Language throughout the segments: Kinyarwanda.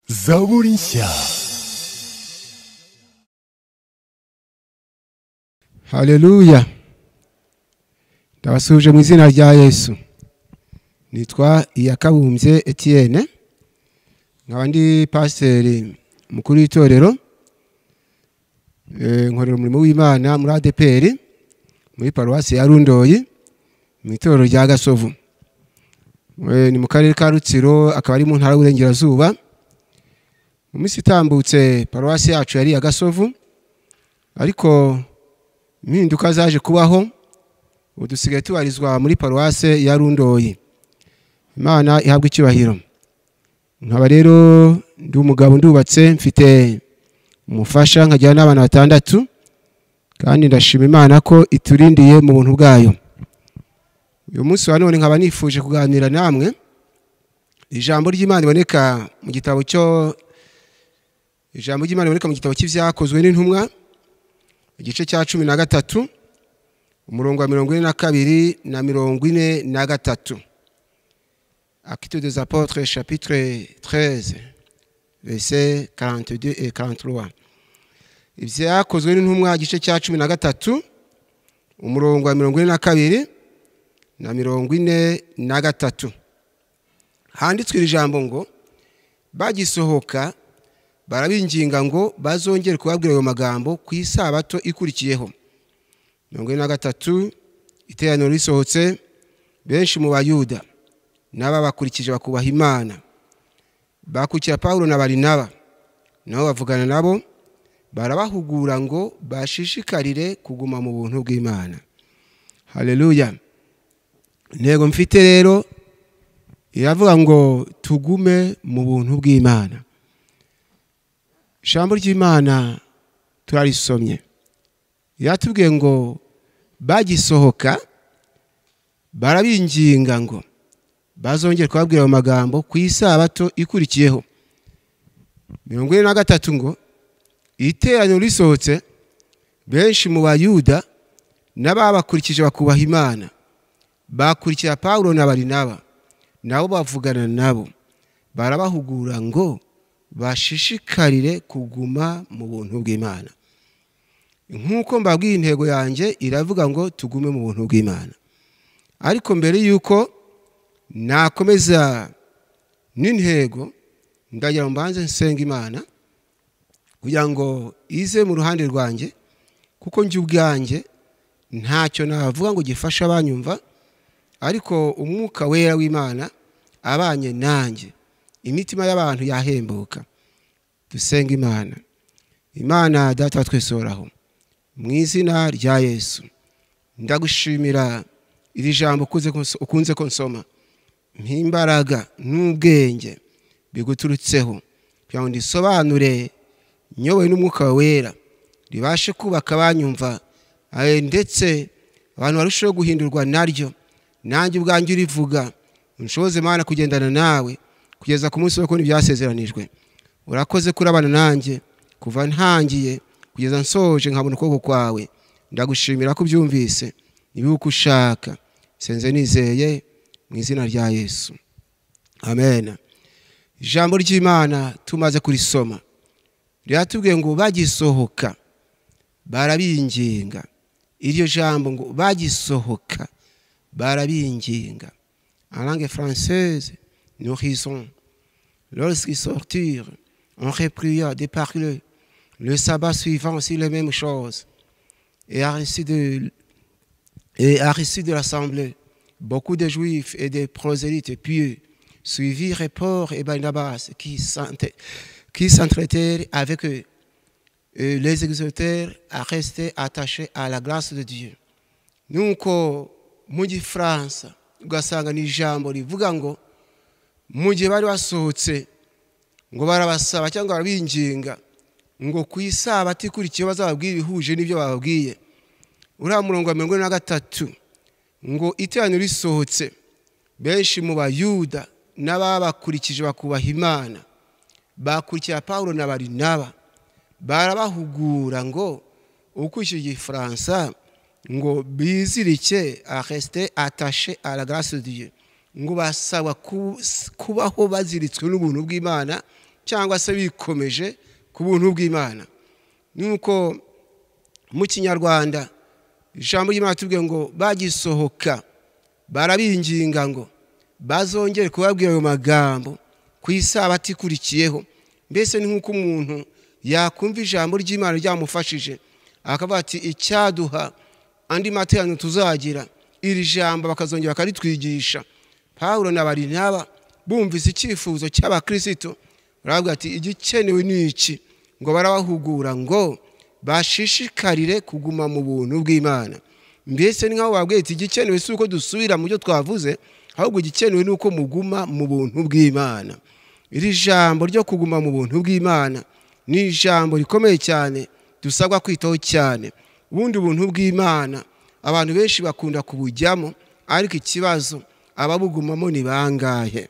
zaburi nshya. Haleluya. Ndabasuje mu izina rya Yesu. Nitwa Iyakabumbye Etienne. Nkaba ndi pasiteri mukuru w'itorero. Nkorera umurimo w'Imana muri ADPR muri paruwasi ya Rundoyi mu itorero rya Gasovu. Ni mu karere ka Rutsiro, akaba ari mu ntara y'Uburengerazuba. Mu minsi itambutse paruwasi yacu yari ya Gasovu, ariko impinduka zaje kubaho, udusigaye tubarizwa muri paruwase ya Rundoyi. Imana ihabwa icyubahiro. Nkaba rero ndi umugabo ndubatse, mfite umufasha, nkagira n'abana 6, kandi ndashima Imana ko iturindiye mu buntu bwayo. Uyu munsi wa none nkaba nifuje kuganira namwe ijambo ry'Imana iboneka mu gitabo cy'Ibyakozwe n'Intumwa, igice cya 13, umurongo wa 42 na 43. Actes des Apôtres chapitre 13 versets 42 et 43. Ibyakozwe n'Intumwa igice cya 13, umurongo wa 42 na 43. Handitswe iri jambo ngo bagisohoka barabinginga ngo bazongere kubabwira ayo magambo ku isabato ikurikiyeho. 43. Iteraniro risohotse, benshi mu Bayuda n'ababakurikije bakubaha Imana bakurikira Pawulo na Barinaba, nabo bavugana nabo, barabahugura ngo bashishikarire kuguma mu buntu bw'Imana. Haleluya. Intego mfite rero iravuga ngo tugume mu buntu bw'Imana. Ijambo ry'Imana turarisomye, yatubwiye ngo bagisohoka barabinginga ngo bazongere kubabwira ayo magambo ku isabato ikurikiyeho. 43 ngo iteraniro risohotse, benshi mu Bayuda n'ababakurikije bakubaha Imana bakurikira Pawulo na Barinaba, nabo bavugana nabo, barabahugura ngo bashishikarire kuguma mu buntu bw'Imana. Nk'uko mbabwiye, intego yanjye iravuga ngo tugume mu buntu bw'Imana. Ariko mbere yuko nakomeza n'intego, ndagira ngo mbanze nsenga Imana kugira ngo ize mu ruhande rwanjye, kuko njye ubwanjye ntacyo navuga ngo gifasha abanyumva, ariko umwuka wera w'Imana abanye nanjye, imitima y'abantu yahembuka. Dusenga Imana. Imana Data twese uhoraho, mu izina rya Yesu ndagushimira iri jambo ukunze ko nsoma, nk'imbaraga n'ubwenge biguturutseho, kugira ngo ndisobanure nyobowe n'umwuka wera, ribashe kubaka abanyumva, ndetse abantu barusheho guhindurwa naryo, nanjye ubwanjye urivuga unshoboze Imana kugendana nawe kugeza ku munsi wo kubona ibyasezeranijwe. Urakoze kurabana nanjye kuva ntangiye kugeza nsoje, nkabona ukuboko kwawe. Ndagushimira ko byumvise nibuko ushaka, senze nizeye mu izina rya Yesu, amen. Ijambo ry'Imana tumaze kurisoma ryatubwiye ngo bagisohoka barabinginga. Iryo jambo ngo bagisohoka barabinginga, en langue française nous disons, lorsqu'ils sortirent, on repria de parler. Le sabbat suivant, c'est la même chose. Et à récit de l'assemblée, beaucoup de Juifs et de prosélytes pieux suivirent Paul et Barnabas qui s'entretinrent avec eux et les exhortèrent à rester attachés à la grâce de Dieu. Nuko mu Gifaransa ugasanga ni ijambo rivuga ngo mu gihe bari basohotse ngo barabasaba cyangwa barabinginga ngo ku isabato ikurikiye bazababwira ibihuje n'ibyo bababwiye. Uriya murongo wa 43 ngo iteraniro risohotse, benshi mu Bayuda n'ababakurikije bakubaha Imana bakurikira Pawulo na Barinaba, barabahugura ngo ukurikije Igifaransa ngo bizirike à rester attaché à la grâce de Dieu, ngo basaba kubaho baziritswe n'ubuntu bw'Imana cyangwa se bikomeje ku buntu bw'Imana. Nuko mu Kinyarwanda ijambo ry'Imana tubwiye ngo bagisohoka barabinginga ngo bazongere kubabwira ayo magambo ku isabato ikurikiyeho. Mbese ni nk'uko umuntu yakumva ijambo ry'Imana ryamufashije akavuga ati icyaduha andi materaniro tuzagira iri jambo bakazongera bakaritwigisha. Pawulo na Barinaba bumvise icyifuzo cy'abakristo baravuga ati igikenewe ni iki, ngo barabahugura ngo bashishikarire kuguma mu buntu bw'Imana. Mbese ni nkaho babwiye ati igikenewe si uko dusubira mu byo twavuze, ahubwo igikenewe ni uko muguma mu buntu bw'Imana. Iri jambo ryo kuguma mu buntu bw'Imana ni ijambo rikomeye cyane dusabwa kwitaho cyane. Ubundi buntu bw'Imana abantu benshi bakunda kubujyamo, ariko ikibazo ababugumamo ni bangahe?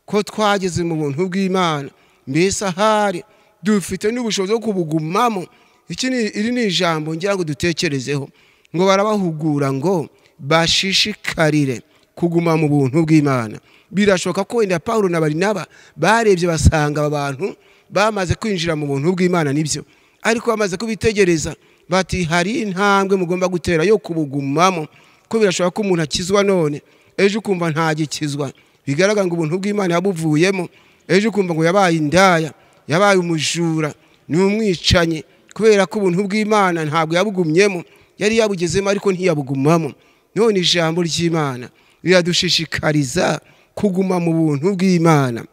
Ko twageze mu buntu bw'Imana, mbese ahari dufite n'ubushobozi bwo kubugumamo? Iri ni ijambo ngira ngo dutekerezeho, ngo barabahugura ngo bashishikarire kuguma mu buntu bw'Imana. Birashoboka ko wenda Pawulo na Barinaba barebye basanga abantu bamaze kwinjira mu buntu bw'Imana nibyo, ariko bamaze kubitegereza bati hari intambwe mugomba gutera yo kubugumamo. Ko birashoboka ko umuntu akizwa none ejo ukumva ntagikizwa, bigaragara ngo ubuntu bw'Imana yabuvuyemo. Ejo ukumva ngo yabaye indaya, yabaye umujura, ni umwicanyi, kubera ko ubuntu bw'Imana ntabwo yabugumyemo, yari yabugezemo ariko ntiyabugumamo. None ijambo ry'Imana riradushishikariza kuguma mu buntu bw'Imana.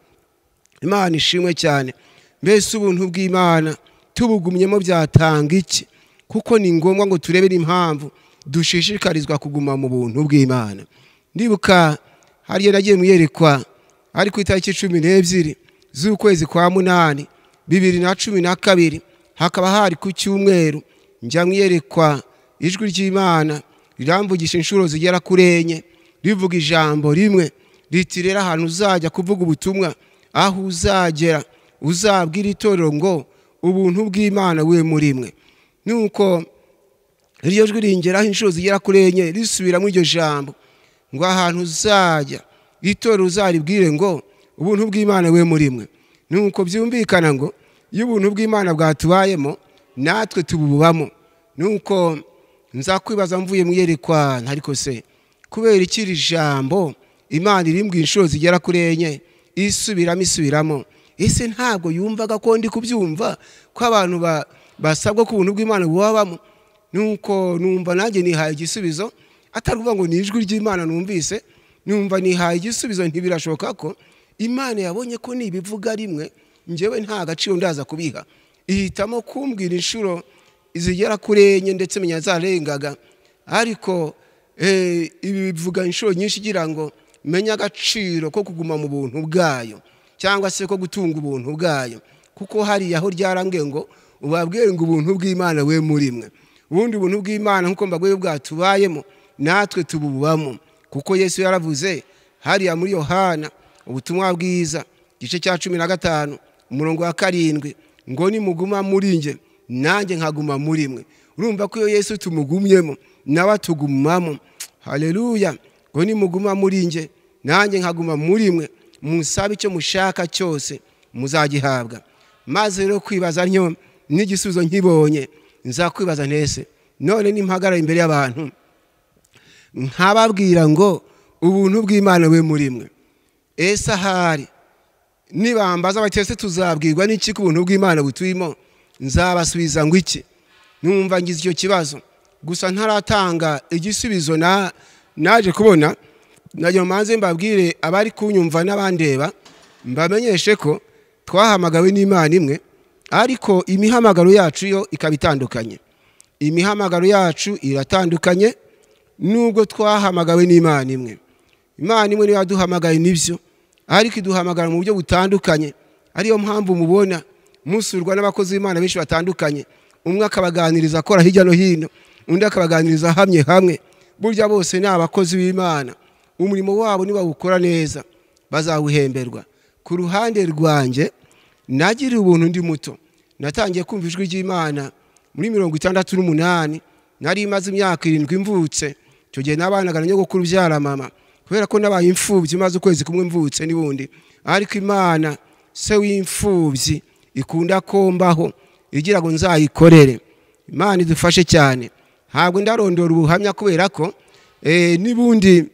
Imana ishimwe cyane. Mbese ubuntu bw'Imana tubugumyemo byatanga iki? Kuko ni ngombwa ngo turebere impamvu dushishikarizwa kuguma mu buntu bw'Imana. Ndibuka hariya nagiye muyerekwa ari ku itariki 12 z'ukwezi kwa 8 2012, hakaba hari ku cyumweru njya muyerekwa ijwi ry'Imana riramvugisha inshuro zigera kuri 4, rivuga ijambo rimwe riti rero ahantu uzajya kuvuga ubutumwa, aho uzagera uzabwira itorero ngo ubuntu bw'Imana we muri mwe. Nuko iryo jwi ringeraho inshuro zigera kuri 4 risubira mu iryo jambo ngo ahantu uzajya itorero uzaribwire ngo ubuntu bw'Imana we muri mwe. Nuko byumvikana ngo iyo ubuntu bw'Imana bwatubayemo natwe tububamo. Nuko nzakwibaza mvuye muyerekwa, ariko se kubera ikiri jambo Imana irimbwa inshuro zigera kuri 4 isubiramo, ese ntabwo yumvaga ko ndi kubyumva ko abantu basabwa ko ubuntu bw'Imana bubabamo? Nuko numva nanjye nihaye igisubizo, ataruvuga ngo ni ijwi ry'Imana numvise, numva nihaye igisubizo. Ntibirashoboka ko Imana yabonye ko nibivuga rimwe njyewe nta gaciro ndaza kubiha, ihitamo kumbwira inshuro izigera kuri 4 ndetse menya zarengaga. Ariko ibi bivuga inshuro nyinshi gira ngo menya agaciro ko kuguma mu buntu bwayo, cyangwa se ko gutunga ubuntu bwayo. Kuko hari aho ryarangiye ngo ubabwire ngo ubuntu bw'Imana we muri mwe. Ubundi ubuntu bw'Imana nkuko mbagwe bwatubayemo natwe tububamo, kuko Yesu yaravuze hariya muri Yohana ubutumwa bwiza gice cya 15 umurongo wa 7 ngo nimuguma muri nge nanjye nkaguma muri mwe. Urumva ko iyo Yesu tumugumyemo nawe tugumamo. Haleluya. Ngo nimuguma muri nge nanjye nkaguma muri mwe, musabe icyo mushaka cyose muzagihabwa. Maze rero kwibaza ntyo n'igisubizo nkibonye, nzakwibaza ntese none nimpagara imbere y'abantu nkababwira ngo ubuntu bw'Imana we muri mwe, ese ahari nibambaza batese tuzabwirwa n'iki ku buntu bw'Imana butuyimo, nzabasubiza ngo iki? Numva ngize icyo kibazo gusa ntaratanga igisubizo. Naje kubona najya manze mbabwire abari kunyumva n'abandeba, mbamenyeshe ko twahamagawe n'Imana imwe, ariko imihamagaro yacu yo ikabitandukanye. Imihamagaro yacu iratandukanye nubwo twahamagawe n'Imana imwe. Imana imwe niyo yaduhamagaye nibyo, ariko iduhamagara mu buryo butandukanye. Ariyo mpamvu mubona musurwa n'abakozi b'Imana benshi batandukanye, umwe akabaganiriza akora hirya no hino, undi akabaganiriza hamwe. Burya bose ni abakozi b'Imana, umurimo wabo niba ukora neza bazawuhemberwa. Ku ruhande rwanjye nagiriye ubuntu ndi muto, natangiye kumva ijwi ry'Imana muri 68. Nari imaze imyaka 7 mvutse, cyo gihe nabanaga na nyogokuru byara mama, kubera ko nabaye imfubyi maze ukwezi kumwe mvutse nibundi. Ariko Imana se w'imfubyi ikunda kombaho igira ngo nzayikorere. Imana idufashe cyane. Ntabwo ndarondora ubuhamya kubera ko nibundi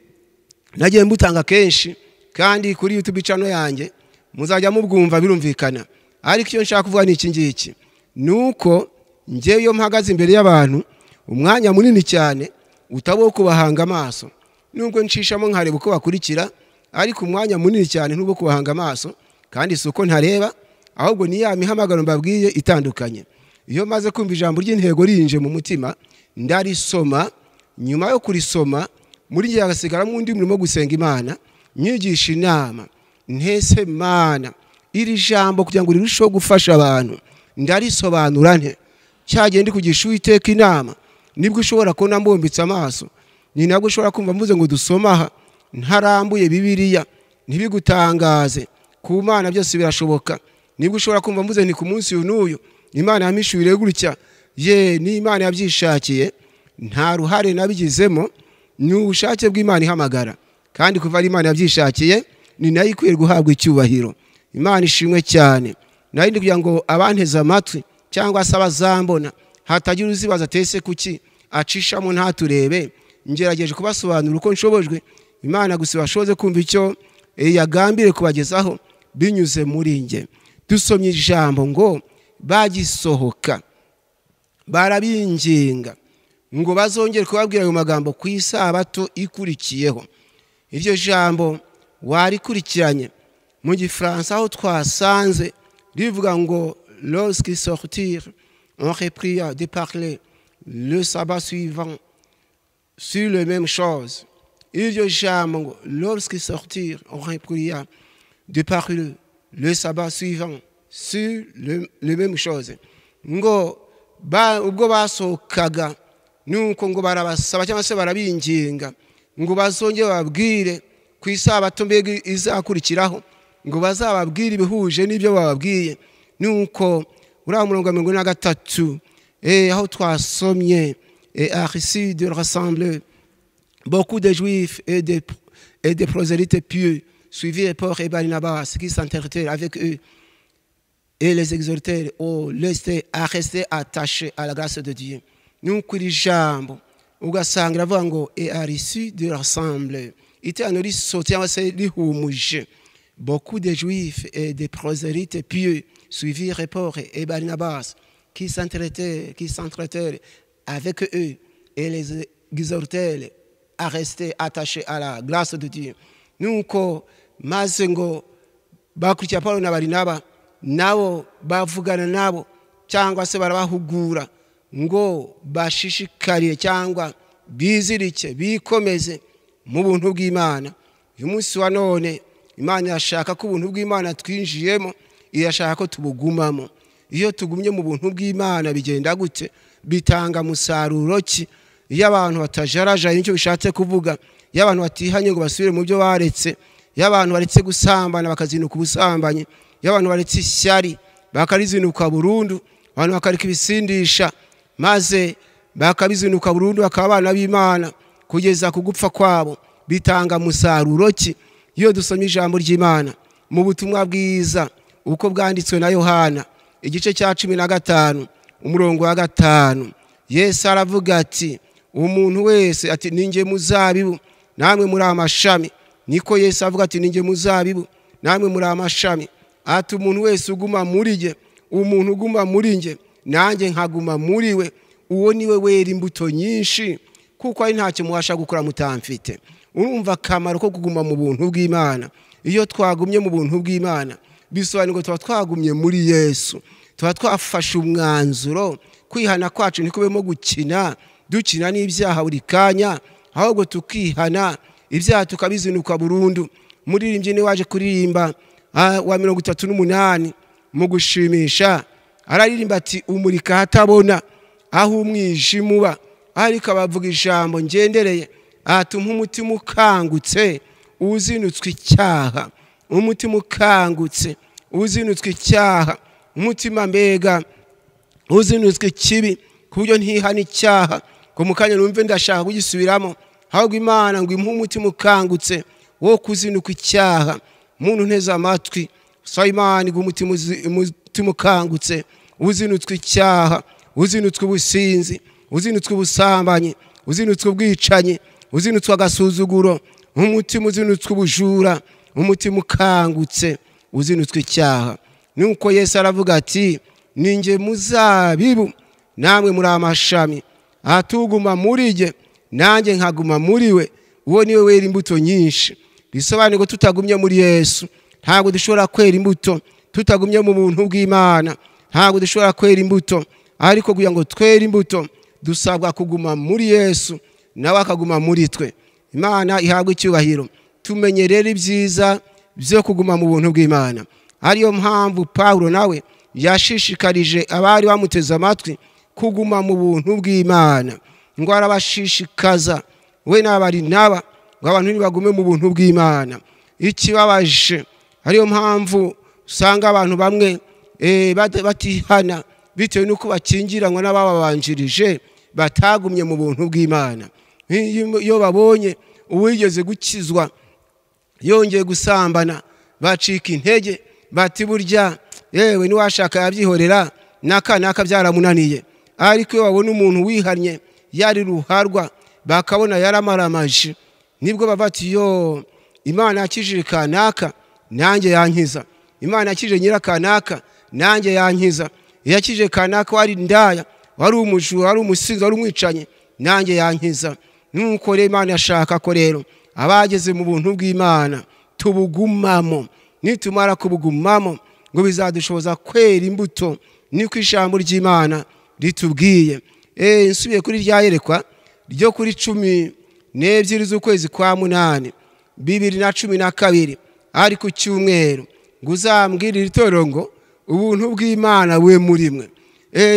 nagiye mbutanga kenshi kandi kuri YouTube channel yanjye muzajya mubwumva birumvikana. Ariko iyo nshaka kuvuga ni iki ngiki, nuko ngewe iyo mpagaze imbere y'abantu umwanya munini cyane utabo kubahanga amaso, nubwo nshishamo nkareba uko bakurikira, ariko umwanya munini cyane ntubo kubahanga amaso, kandi suko ntareba ahubwo ni ya mihamagaro mbabwiye itandukanye. Iyo maze kumva ijambo ry'intego rinje mu mutima ndarisoma, nyuma yo kurisoma muri gihe agasigara mu ndi murimo gusenga Imana, nyigisha inama ntese Mana iri jambo kugira ngo rirusheho gufasha abantu ndarisobanura nte cyagende kugisha Uwiteka inama. Nibwo ushobora kubona mbombitse amaso, ni nabwo ushobora kumva mvuze ngo dusomaha ntarambuye Bibiliya ntibigutangaze, ku Mana byose birashoboka. Nibwo ushobora kumva mvuze ni ku munsi y'unuyu Imana yamishurire gutya, ye ni Imana yabyishakiye, nta ruhare nabigizemo, ni ubushake bw'Imana ihamagara, kandi kuva ari Imana yabyishakiye ni nayo ikwiye guhabwa icyubahiro. Imana ishimwe cyane. Nari ndi kugira ngo abanteze amatwi cyangwa se abazambona hatagira uzibaza tese kuki acishamo ntaturebe, ngerageje kubasobanura uko nshobojwe. Imana gusa bashoze kumva icyo yagambire kubagezaho binyuze muri nge. Dusomye ijambo ngo bagisohoka barabinginga ngo bazongere kubabwira ayo magambo ku isabato ikurikiyeho. Iryo jambo warikurikiranye mu Gifaransa aho twasanze rivuga ngo lorsqu'ils sortirent on reprit de parler le sabbat suivant sur les mêmes choses. Iryo jambo ngo lorsqu'ils sortirent on reprit de parler le sabbat suivant sur les mêmes choses. Ngo ubwo basokaga nuko ngo barabasaba cyangwa se barabinginga ngo bazongere babwire ku isabato mbega izakurikiraho, ngo bazababwire ibihuje n'ibyo bababwiye. Nuko uriya murongo wa 13 aho twasomye Arisi de rassembler beaucoup de juifs et des prosélytes pieux suivirent Paul et Barnabas qui s'entretenaient avec eux et les exhortèrent à rester attachés à la grâce de Dieu. Nuko iri jambo ugasanga ravuga ngo Arisi de rassembler iteraniro risohotse cyangwa se rihumuje beaucoup de juifs et des prosélytes pieux suivirent Paul et Barnabas qui s'entretenaient avec eux et les exhortèrent à rester attachés à la grâce de Dieu. Nuko maze ngo bakurikira Paulo na Barnaba nabo bavugana nabo cyangwa se barabahugura ngo bashishikariye cyangwa bizirike bikomeze mu buntu bw'Imana. Uyu munsi wa none Imana irashaka ko ubuntu bw'Imana twinjiyemo, irashaka ko tubugumamo. Iyo tugumye mu buntu bw'Imana bigenda gute? Bitanga musaruro ki? Iyo abantu batajarajaye nicyo bishatse kuvuga, iyo abantu batihanye ngo basubire mu byo baretse, iyo abantu baretse gusambana bakazinuka ubusambanyi, iyo abantu baretse ishyari bakarizinuka burundu, abantu bakareka ibisindisha maze bakabizinuka burundu bakaba abana b'Imana kugeza kugupfa kwabo, bitanga musaruro ki? Iyo dusomye ijambo ry'Imana mu butumwa bwiza uko bwanditswe na Yohana igice cya 15 umurongo wa 5, Yesu aravuga ati umuntu wese ati ninjye muzabibu namwe muri amashami. Niko Yesu avuga ati ninjye muzabibu namwe muri amashami. Ati umuntu wese uguma muri nge, umuntu uguma muri nge nanjye nkaguma muri we, uwo niwe wera imbuto nyinshi, kuko ari ntacyo muwasha gukora mutamfite. Urumva akamaro ko kuguma mu buntu bw'Imana. Iyo twagumye mu buntu bw'Imana bisobanura ngo tuba twagumye muri Yesu, tuba twafashe umwanzuro kwihana kwacu nikubemo gukina dukina n'ibyaha buri kanya, ahubwo tukihana ibyaha tukabizinuka burundu. Muririmbyi ni waje kuririmba wa 38 mu gushimisha araririmba ati umurika hatabona aho umwijima uba, ariko abavuga ijambo ngendereye ati umutima ukangutse uzinutswe icyaha, umutima ukangutse uzinutswe icyaha, umutima mbega uzinutswe ikibi ku buryo ntihana icyaha ngo mukanya numve ndashaka kugisubiramo, ahubwo Imana ngo impe umutima ukangutse wo kuzinuka icyaha. Muntu nteze amatwi Imana umutima ukangutse uzinutswe icyaha, uzinutswe ubusinzi, uzinutswe ubusambanyi, uzinutswe ubwicanyi, uzinutswe agasuzuguro, umutima uzinutswe ubujura, umutima ukangutse uzinutswe icyaha. Nuko Yesu aravuga ati ninjye muzabibu namwe muri amashami, atuguma muri jye nanjye nkaguma muri we, uwo niwe wera imbuto nyinshi. Bisobanuye ko tutagumye muri Yesu ntabwo dushobora kwera imbuto, tutagumye mu buntu bw'Imana ntabwo dushobora kwera imbuto. Ariko kugira ngo twere imbuto dusabwa kuguma muri Yesu nawe akaguma muri twe. Imana ihabwe icyubahiro. Tumenye rero ibyiza byo kuguma mu buntu bw'Imana. Ariyo mpamvu Pawulo nawe yashishikarije abari bamuteze amatwi kuguma mu buntu bw'Imana, ngo arabashishikaza we n'Abarinaba ngo abantu nibagume mu buntu bw'Imana. Ikibabaje ariyo mpamvu usanga abantu bamwe batihana bitewe nuko bakingiranywa n'ababanjirije batagumye mu buntu bw'Imana. Iyo babonye uwigeze gukizwa yongeye gusambana bacika intege, bati burya yewe niwashaka yabyihorera naka byaramunaniye. Ariko iyo babona umuntu wihannye yari ruharwa bakabona yaramaramaje, nibwo bavati yo Imana yakijije kanaka nanjye yankiza, Imana yakijije nyirakanaka nanjye yankiza, yakije kanaka wari ndaya, wari umujura, wari umusinzi, wari umwicanye nanjye yankiza. Nuko rero Imana yashaka ko rero abageze mu buntu bw'Imana tubugumamo. Nitumara kubugumamo ngo bizadushoboza kwera imbuto, niko ijambo ry'Imana ritubwiye. Nsubiye kuri rya yerekwa ryo kuri 12 z'ukwezi kwa 8 2012 ari ku cyumweru, ngo uzambwirire itorero ngo ubuntu bw'Imana we muri mwe.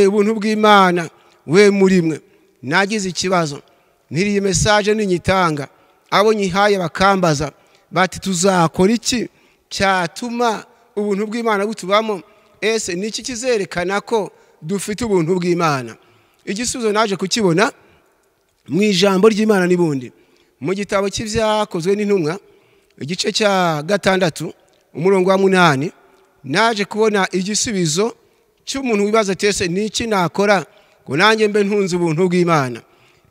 Ubuntu bw'Imana we muri mwe. Nagize ikibazo niriye message ninyitanga, abo nyihaye bakambaza bati tuzakora iki cyatuma ubuntu bw'Imana butubamo? Ese niki kizerekana ko dufite ubuntu bw'Imana? Igisubizo naje kukibona mu ijambo ry'Imana nibundi mu gitabo cy'Ibyakozwe n'Intumwa igice cya 6 umurongo wa 8 naje kubona igisubizo cy'umuntu wibaza tese niki nakora ngo nanjye mbe ntunze ubuntu bw'Imana.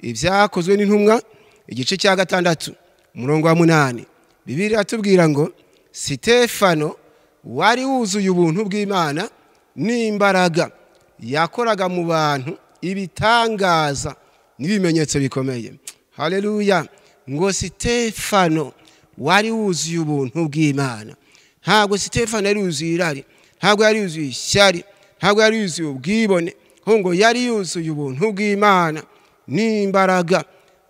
Ibyakozwe n'Intumwa igice cya 6 umurongo wa 8 Bibiliya atubwira ngo Sitefano wari wuzuye ubuntu bw'Imana n'imbaraga, yakoraga mu bantu ibitangaza n'ibimenyetso bikomeye. Haleluya. Ngo Sitefano wari wuzuye ubuntu bw'Imana. Ntabwo Sitefano yari yuzuye irari, ntabwo yari yuzuye ishyari, ntabwo yari yuzuye ubwibone, ngo yari yuzuye ubuntu bw'Imana n'imbaraga,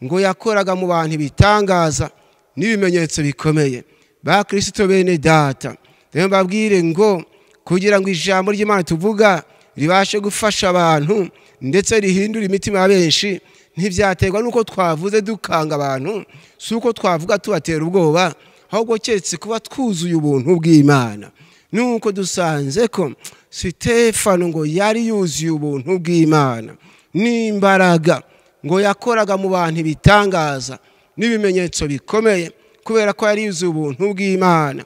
ngo yakoraga mu bantu ibitangaza n'ibimenyetso bikomeye. Ba Kristo bene data, rero mbabwire ngo kugira ngo ijambo ry'Imana tuvuga ribashe gufasha abantu ndetse rihindura imitima ya benshi, ntibyaterwa nuko twavuze dukanga abantu, suko twavuga tubatera ubwoba, ahubwo keretse kuba twuzuye ubuntu bw'Imana. Nuko dusanze ko Sitefano ngo yari yuzuye ubuntu bw'Imana n'imbaraga, ngo yakoraga mu bantu ibitangaza n'ibimenyetso bikomeye, kubera ko yari yuzuye ubuntu bw'Imana.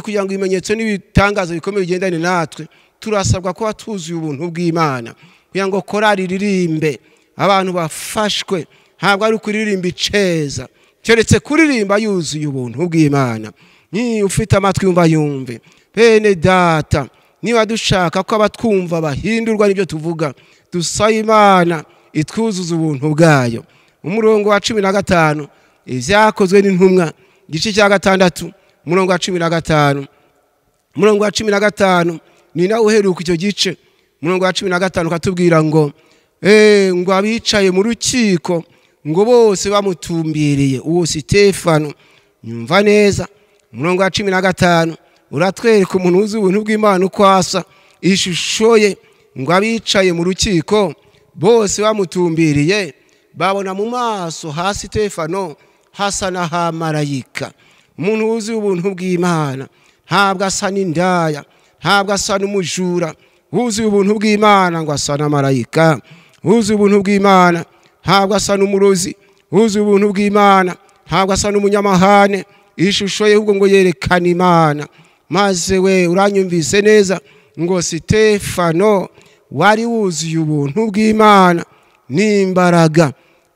Kugira ngo ibimenyetso n'ibitangaza bikomeye bigendane natwe, turasabwa kuba tuzuye ubuntu bw'Imana, kugira ngo korari ririmbe abantu bafashwe, ntabwo ari kuririmba iceza, keretse kuririmba yuzuye ubuntu bw'Imana. Ufite amatwi yumva yumve. Bene data, niba dushaka ko abatwumva bahindurwa n'ibyo tuvuga, dusaba Imana itwuzuza ubuntu bwayo. Umurongo wa 15 Ibyakozwe n'Intumwa igice cya 6 umurongo wa 15. Umurongo wa 15 ni nawe uheruka icyo gice. Umurongo wa 15 katubwira ngo ngo abicaye mu rukiko ngo bose bamutumbiriye uwo Sitefano. Nyumva neza, umurongo wa 15 uratwereka umuntu uzi ubuntu bw'Imana uko asa, ishusho ye. Ngo abicaye mu rukiko bose bamutumbiriye babona mu maso ha Sitefano hasa na ha marayika. Umuntu uzi ubuntu bw'Imana ntabwo asa n'indaya, ntabwo asa n'umujura. Uzi ubuntu bw'Imana ngo asa na marayika. Uzi ubuntu bw'Imana ntabwo asa n'umurozi. Uzi ubuntu bw'Imana ntabwo asa n'umunyamahane. Ishusho ye ahubwo ngo yerekana Imana. maze we uranyumvise neza ngo Sitefano wari wuzuye ubuntu bw'Imana n'imbaraga.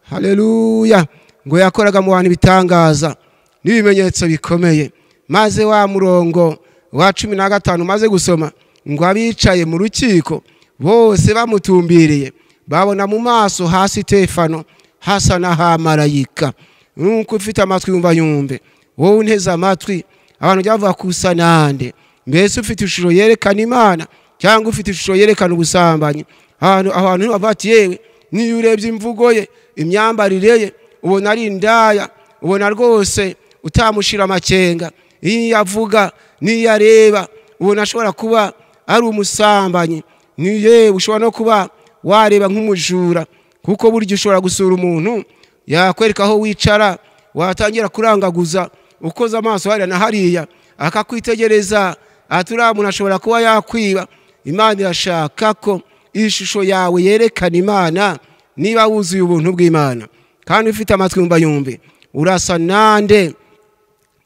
Haleluya. Ngo yakoraga mu bantu bitangaza n'ibimenyetso bikomeye. Maze wa murongo wa 15 maze gusoma ngo abicaye mu rukiko bose bamutumbiriye babona mu maso ha Sitefano hasa na marayika. Nuko ufite amatwi yumva yumve, wowe unteze amatwi abantu byavuga kusa nande, mbese ufite ishusho yerekana Imana cyangwa ufite ishusho yerekana ubusambanyi? Abantu bavati yewe niyo urebye imvugo ye, imyambarire ye, ubona ari indaya, ubona rwose utamushira amakenga. Iyo avuga niyo areba ubona ashobora kuba ari umusambanyi, niye ushobora no kuba wareba nk'umujura, kuko buryo ushobora gusura umuntu yakwereka aho wicara watangira kurangaguza ukoza amaso hariya na hariya akakwitegereza, aturiya muntu ashobora kuba yakwiba. Imana irashaka ko ishusho yawe yerekana Imana niba wuzuye ubuntu bw'Imana kandi ufite amatwi yumva yumve. Urasa nande?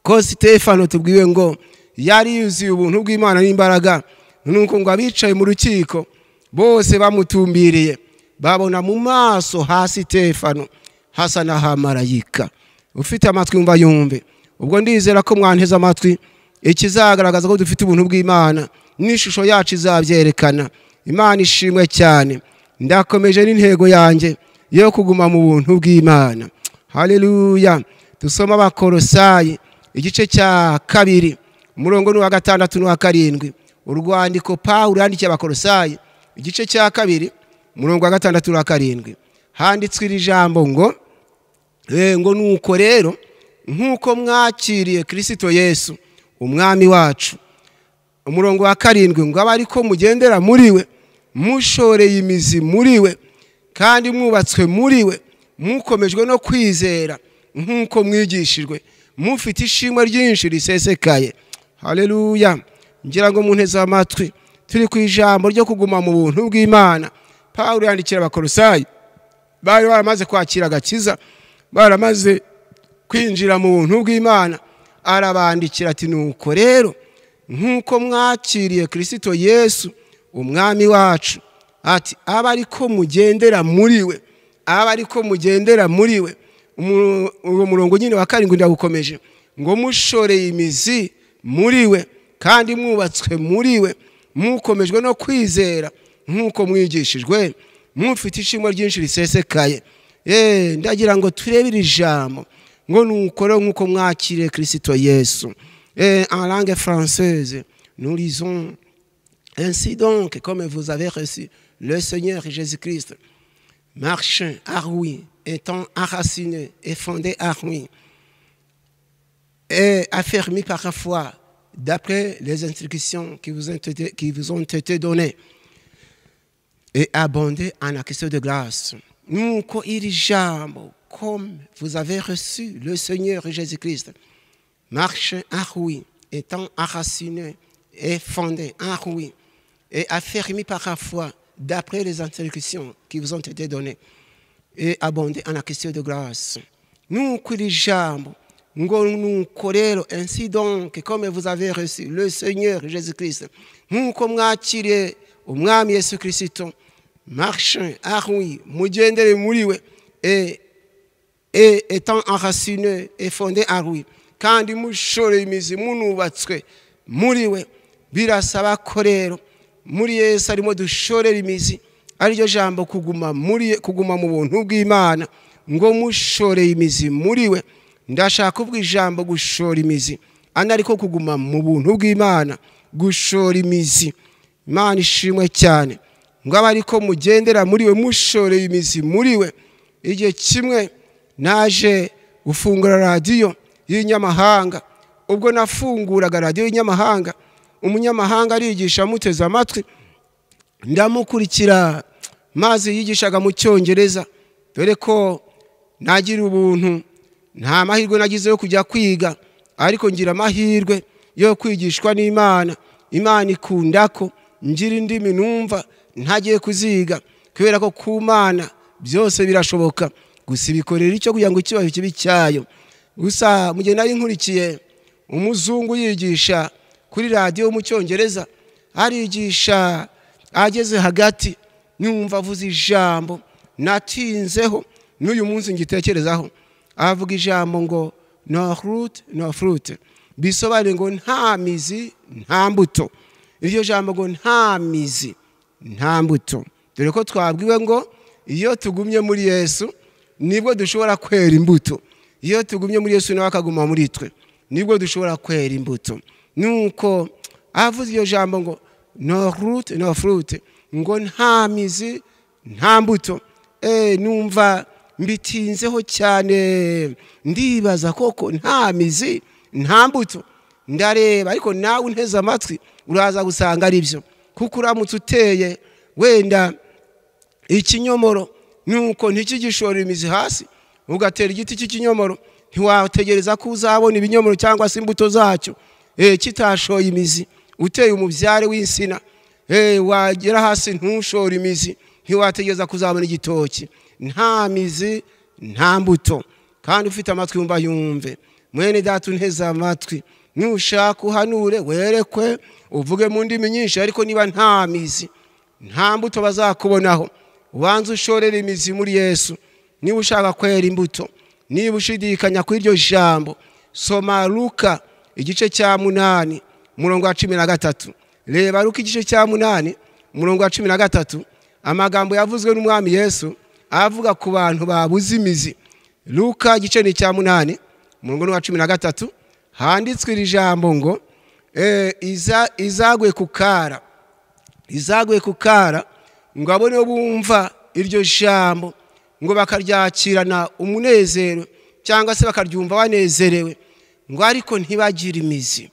Ko Sitefano tubwiwe ngo yari yuzuye ubuntu bw'Imana n'imbaraga. Nuko ngo abicaye mu rukiko bose bamutumbiriye babona mu maso ha Sitefano hasa na marayika. Ufite amatwi yumva yumve. Ubwo ndizera ko mwanteze amatwi ikizagaragaza ko dufite ubuntu bw'Imana n'ishusho yacu izabyerekana. Imana ishimwe cyane. Ndakomeje n'intego yanjye yo kuguma mu buntu bw'Imana. Haleluya. Dusoma Abakolosayi igice cya 2 umurongo wa 6 n'uwa 7. Urwandiko Pawulo yandikiye Abakolosayi igice cya 2 umurongo wa 6 n'uwa 7. Handitswe iri jambo ngo nuko rero nkuko mwakiriye Kristo Yesu umwami wacu. Umurongo wa 7 ngo abariko mugendera muri we mushoreye imizi muri we kandi mwubatswe muri we mukomejwe no kwizera nkuko mwigishijwe mufite ishimwe ryinshi risesekaye. Haleluya. Ngira ngo munteze amatwi turi ku ijambo ryo kuguma mu buntu bw'Imana. Pawulo yandikira Abakolosayi bari baramaze kwakira agakiza, baramaze kwinjira mu buntu bw'Imana. Arabandikira ati nuko rero nkuko mwakiriye Kristo Yesu umwami wacu, ati abariko mugendera muri we, abariko mugendera muri we. Uwo murongo nyine wa 7 ndagukomeje ngo mushoreye imizi muri we kandi mwubatswe muri we mukomejwe no kwizera nkuko mwigishijwe mufite ishimwe ryinshi risesekaye. Ndagira ngo turebe iri jambo ngo nuko rero nkuko mwakiriye Kristo Yesu. En langue française nous lisons ainsi donc comme vous avez reçu le Seigneur Jésus-Christ, marchant à lui, étant enraciné et fondé à lui, et affermi par la foi d'après les instructions qui vous ont été données, et abondé en acquisition de grâce. Nous, comme vous avez reçu le Seigneur Jésus-Christ, marchez en lui, étant enraciné et fondé en lui, et affermi par la foi d'après les instructions qui vous ont été données, et abondé en acquisition de grâce. Nous, ainsi donc, comme vous avez reçu le Seigneur Jésus-Christ, nous, comme mwakiriye umwami Yesu Kristo, marchez à lui, mugendere muri we, et étant enraciné et fondé à lui, kandi mushoreye imizi munubatswe muri we. Birasaba ko rero muri Yesu arimo dushorera imizi, ariryo jambo kuguma mu buntu bw'Imana, ngo mushoreye imizi muri we. Ndashaka kuvuga ijambo gushora imizi, anariko kuguma mu buntu bw'Imana, gushora imizi. Imana ishimwe cyane. Ngo abariko mugendera muri we mushoreye imizi muri we. Igihe kimwe naje gufungura radio y'inyamahanga, ubwo nafunguraga radio y'inyamahanga, umunyamahanga arigisha muteze amatwi, ndamukurikira maze yigishaga mu Cyongereza, dore ko nagira ubuntu nta mahirwe nagize yo kujya kwiga, ariko ngira amahirwe yo kwigishwa n'Imana. Imana ikunda ko ngira indimi numva ntagiye kuziga, kubera ko ku Mana byose birashoboka, gusa bikorera icyo kugira ngo ikibazo kibi cyayo. Gusa mu gihe nari nkurikiye umuzungu yigisha kuri radio mu cyongereza arigisha ageze hagati nyumva avuze ijambo natinzeho n'uyu munsi ngitekerezaho avuga ijambo ngo no fruit bisobanura ngo nta mizi nta mbuto. Iryo jambo ngo nta mizi nta mbuto, dore ko twabwiwe ngo iyo tugumye muri Yesu nibwo dushobora kwera imbuto. Iyo tugumye muri Yesu nawe akaguma muri twe nibwo dushobora kwera imbuto. Nuko avuze iyo jambo ngo no fruit ngo nta mizi nta mbuto, numva mbitinzeho cyane ndibaza koko nta mizi nta mbuto. Ndareba ariko nawe unteze amatwi uraza gusanga ari byo, kuko uramutse uteye wenda ikinyomoro nuko ntikigishora imizi hasi ugatera igiti cy'ikinyomoro ntiwategereza ko uzabona ibinyomoro cyangwa se imbuto zacyo kitashoye imizi. Uteye umubyare w'insina wagera hasi ntushora imizi ntiwategereza kuzabona igitoki. Nta mizi nta mbuto. Kandi ufite amatwi yumva yumve, mwene data unteze amatwi, nushaka uhanure werekwe uvuge mu ndimi nyinshi, ariko niba nta mizi nta mbuto bazakubonaho. Ubanza ushorera imizi muri Yesu niba ushaka kwera imbuto. Niba ushidikanya kuri iryo jambo, soma Luka igice cya 8 umurongo wa 13. Reba Luka igice cya 8 umurongo wa 13, amagambo yavuzwe n'umwami Yesu avuga ku bantu babuze imizi. Luka igice cya 8 umurongo wa 13 handitswe iri jambo ngo izagwe kukara ngo abone bumva iryo jambo ngo bakaryakirana umunezero cyangwa se bakaryumva banezerewe, ngo ariko ntibagire imizi.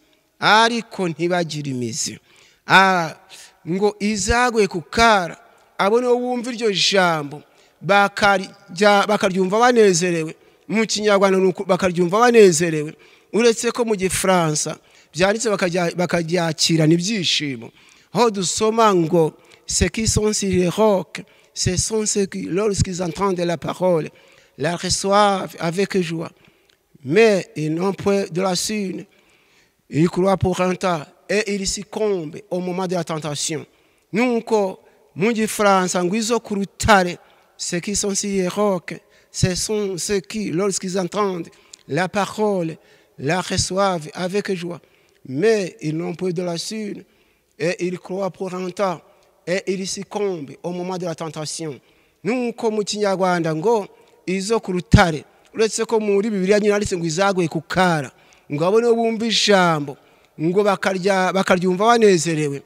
Ngo izagwe kukara abone bumva iryo jambo bakaryumva banezerewe. Mu Kinyarwanda bakaryumva banezerewe, uretse ko mu Gifaransa byanditse bakaryakirana ibyishimo. Aho dusoma ngo ceux qui sont sur les rocs, ce sont ceux qui, lorsqu'ils entendent la parole, la reçoivent avec joie. Mais ils n'ont point de la sune. Ils croient pour un temps et ils succombent au moment de la tentation. Nuko mu Gifaransa ngo izo ku rutare, ceux qui sont sur les rocs, ce sont ceux qui, lorsqu'ils entendent la parole, la reçoivent avec joie. Mais ils n'ont point de la sune et ils croient pour un temps et ils succombent au moment de la tentation. Nuko mu Kinyarwanda ngo izo ku rutare, uretse ko muri Bibiliya nyine handitse ngo izagwe kukara, ngo abone bumva ijambo ngo bakaryumva banezerewe,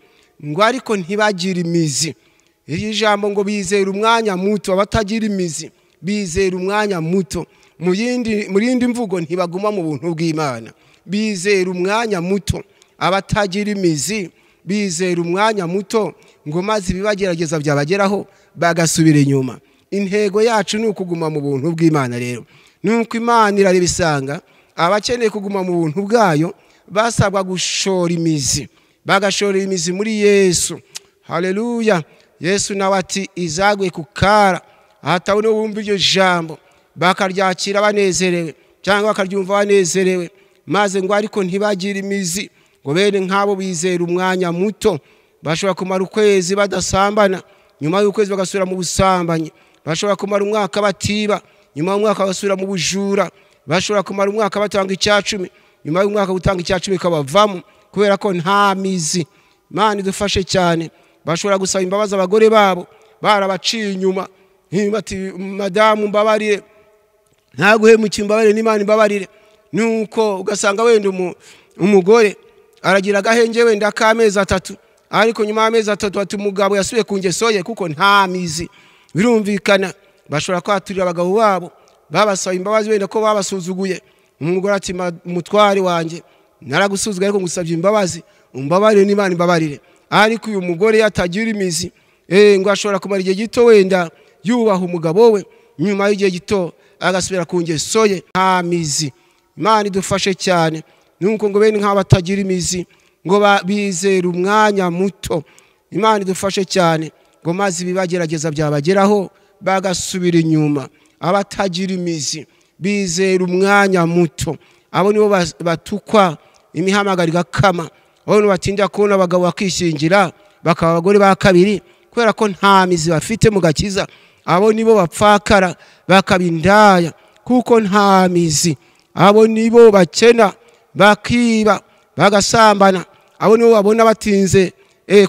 ngo ariko ntibagire imizi. Iri jambo ngo bizera umwanya muto, abatagira imizi bizera umwanya muto. Mu yindi mvugo ntibaguma mu buntu bw'Imana. Bizera umwanya muto, abatagira imizi bizera umwanya muto, ngo maze ibibagerageza byabageraho bagasubira inyuma. Intego yacu ni ukuguma mu buntu bw'Imana. Rero nuko Imana irabisanga abakeneye kuguma mu buntu bwayo basabwa gushora imizi, bagashora imizi muri Yesu. Haleluya. Yesu nawe ati izagwe kukara, ahatabone bumva iryo jambo bakaryakira banezerewe cyangwa bakaryumva banezerewe, maze ngo ariko ntibagire imizi. Ngo bene nk'abo bizera umwanya muto bashobora kumara ukwezi badasambana, nyuma y'ukwezi bagasubira mu busambanyi. Bashobora kumara umwaka batiba, nyuma y'umwaka basubira mu bujura. Bashobora kumara umwaka batanga icyacumi, nyuma y'umwaka gutanga icyacumi kabavamo kubera ko nta mizi. Imana idufashe cyane. Bashobora gusaba imbabazi abagore babo barabaciye inyuma, bati madamu mbabarire, ntaguhemukiye mbabarire, n'Imana imbabarire. Nuko ugasanga wenda umugore aragira agahenge wenda k'amezi 3, ariko nyuma y'amezi 3 ati umugabo yasubiye ku ngeso ye kuko nta mizi. Birumvikana bashobora kwaturira abagabo babo babasaba imbabazi wenda ko babasuzuguye. Umugore ati mutware wanjye naragusuzuguye ariko ngusabye imbabazi, umbabarire n'Imana imbabarire. Ariko uyu mugore yatagira imizi, ngo ashobora kumara igihe gito wenda yubaha umugabo we, nyuma y'igihe gito agasubira ku ngeso ye, nta mizi. Imana idufashe cyane. Nuko ngo bene nk'abatagira imizi ngo bizera umwanya muto. Imana idufashe cyane ngo maze ibibagerageza byabageraho bagasubira inyuma. Abatagira imizi bizera umwanya muto, abo nibo batukwa imihamagaro igakama, abantu batinda kubona abagabo bakishingira bakaba abagore ba kabiri kubera ko nta mizi bafite mu gakiza. Abo nibo bapfakara bakabindaya kuko nta mizi. Abo nibo bakena bakiba bagasambana. Abo nibo babona batinze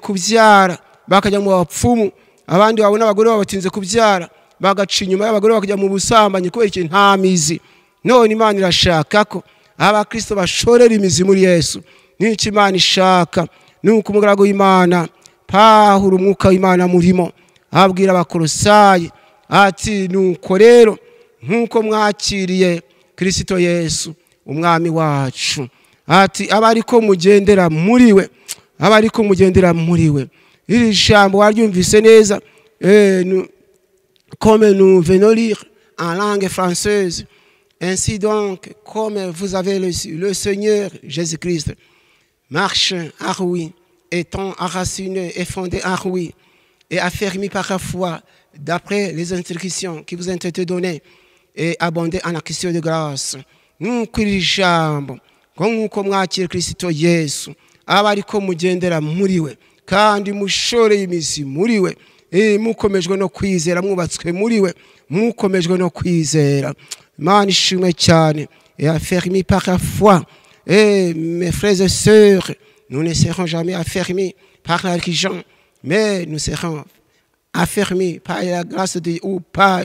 kubyara bakajya mu bapfumu. Abandi babona abagore batinze kubyara bagaca inyuma y'abagore bakajya mu busambanyi kubera iki nta mizi. None Imana irashaka ko abakristo bashorera imizi muri Yesu. N'iki Imana ishaka nuko umugaragu w'Imana Pawulo umwuka w'Imana murimo abwira abakolosayi ati nuko rero nkuko mwakiriye Kristo Yesu umwami wacu, ati abariko mugendera muri we, abariko mugendera muri we. Iri jambo waryumvise neza comme nous venons lire en langue française. Ainsi donc, comme vous avez le Seigneur Jésus-Christ marche en ruine, étant enraciné et fondé en ruine, et affermi par la foi, d'après les instructions qui vous ont été données, et abondé en action de grâce. Nous, Kirijambo, comme mwakira Kristo Yesu, abariko mugendera muri we, kandi mushoreye imizi muri we, mukomejwe no kwizera, mwubatswe muri we, mukomejwe no kwizera. Imana ishimwe cyane. Et affermi par la foi. Et mes frères et sœurs, nous ne serons jamais affermis par la religion, mais nous serons affermis par la grâce de Dieu ou par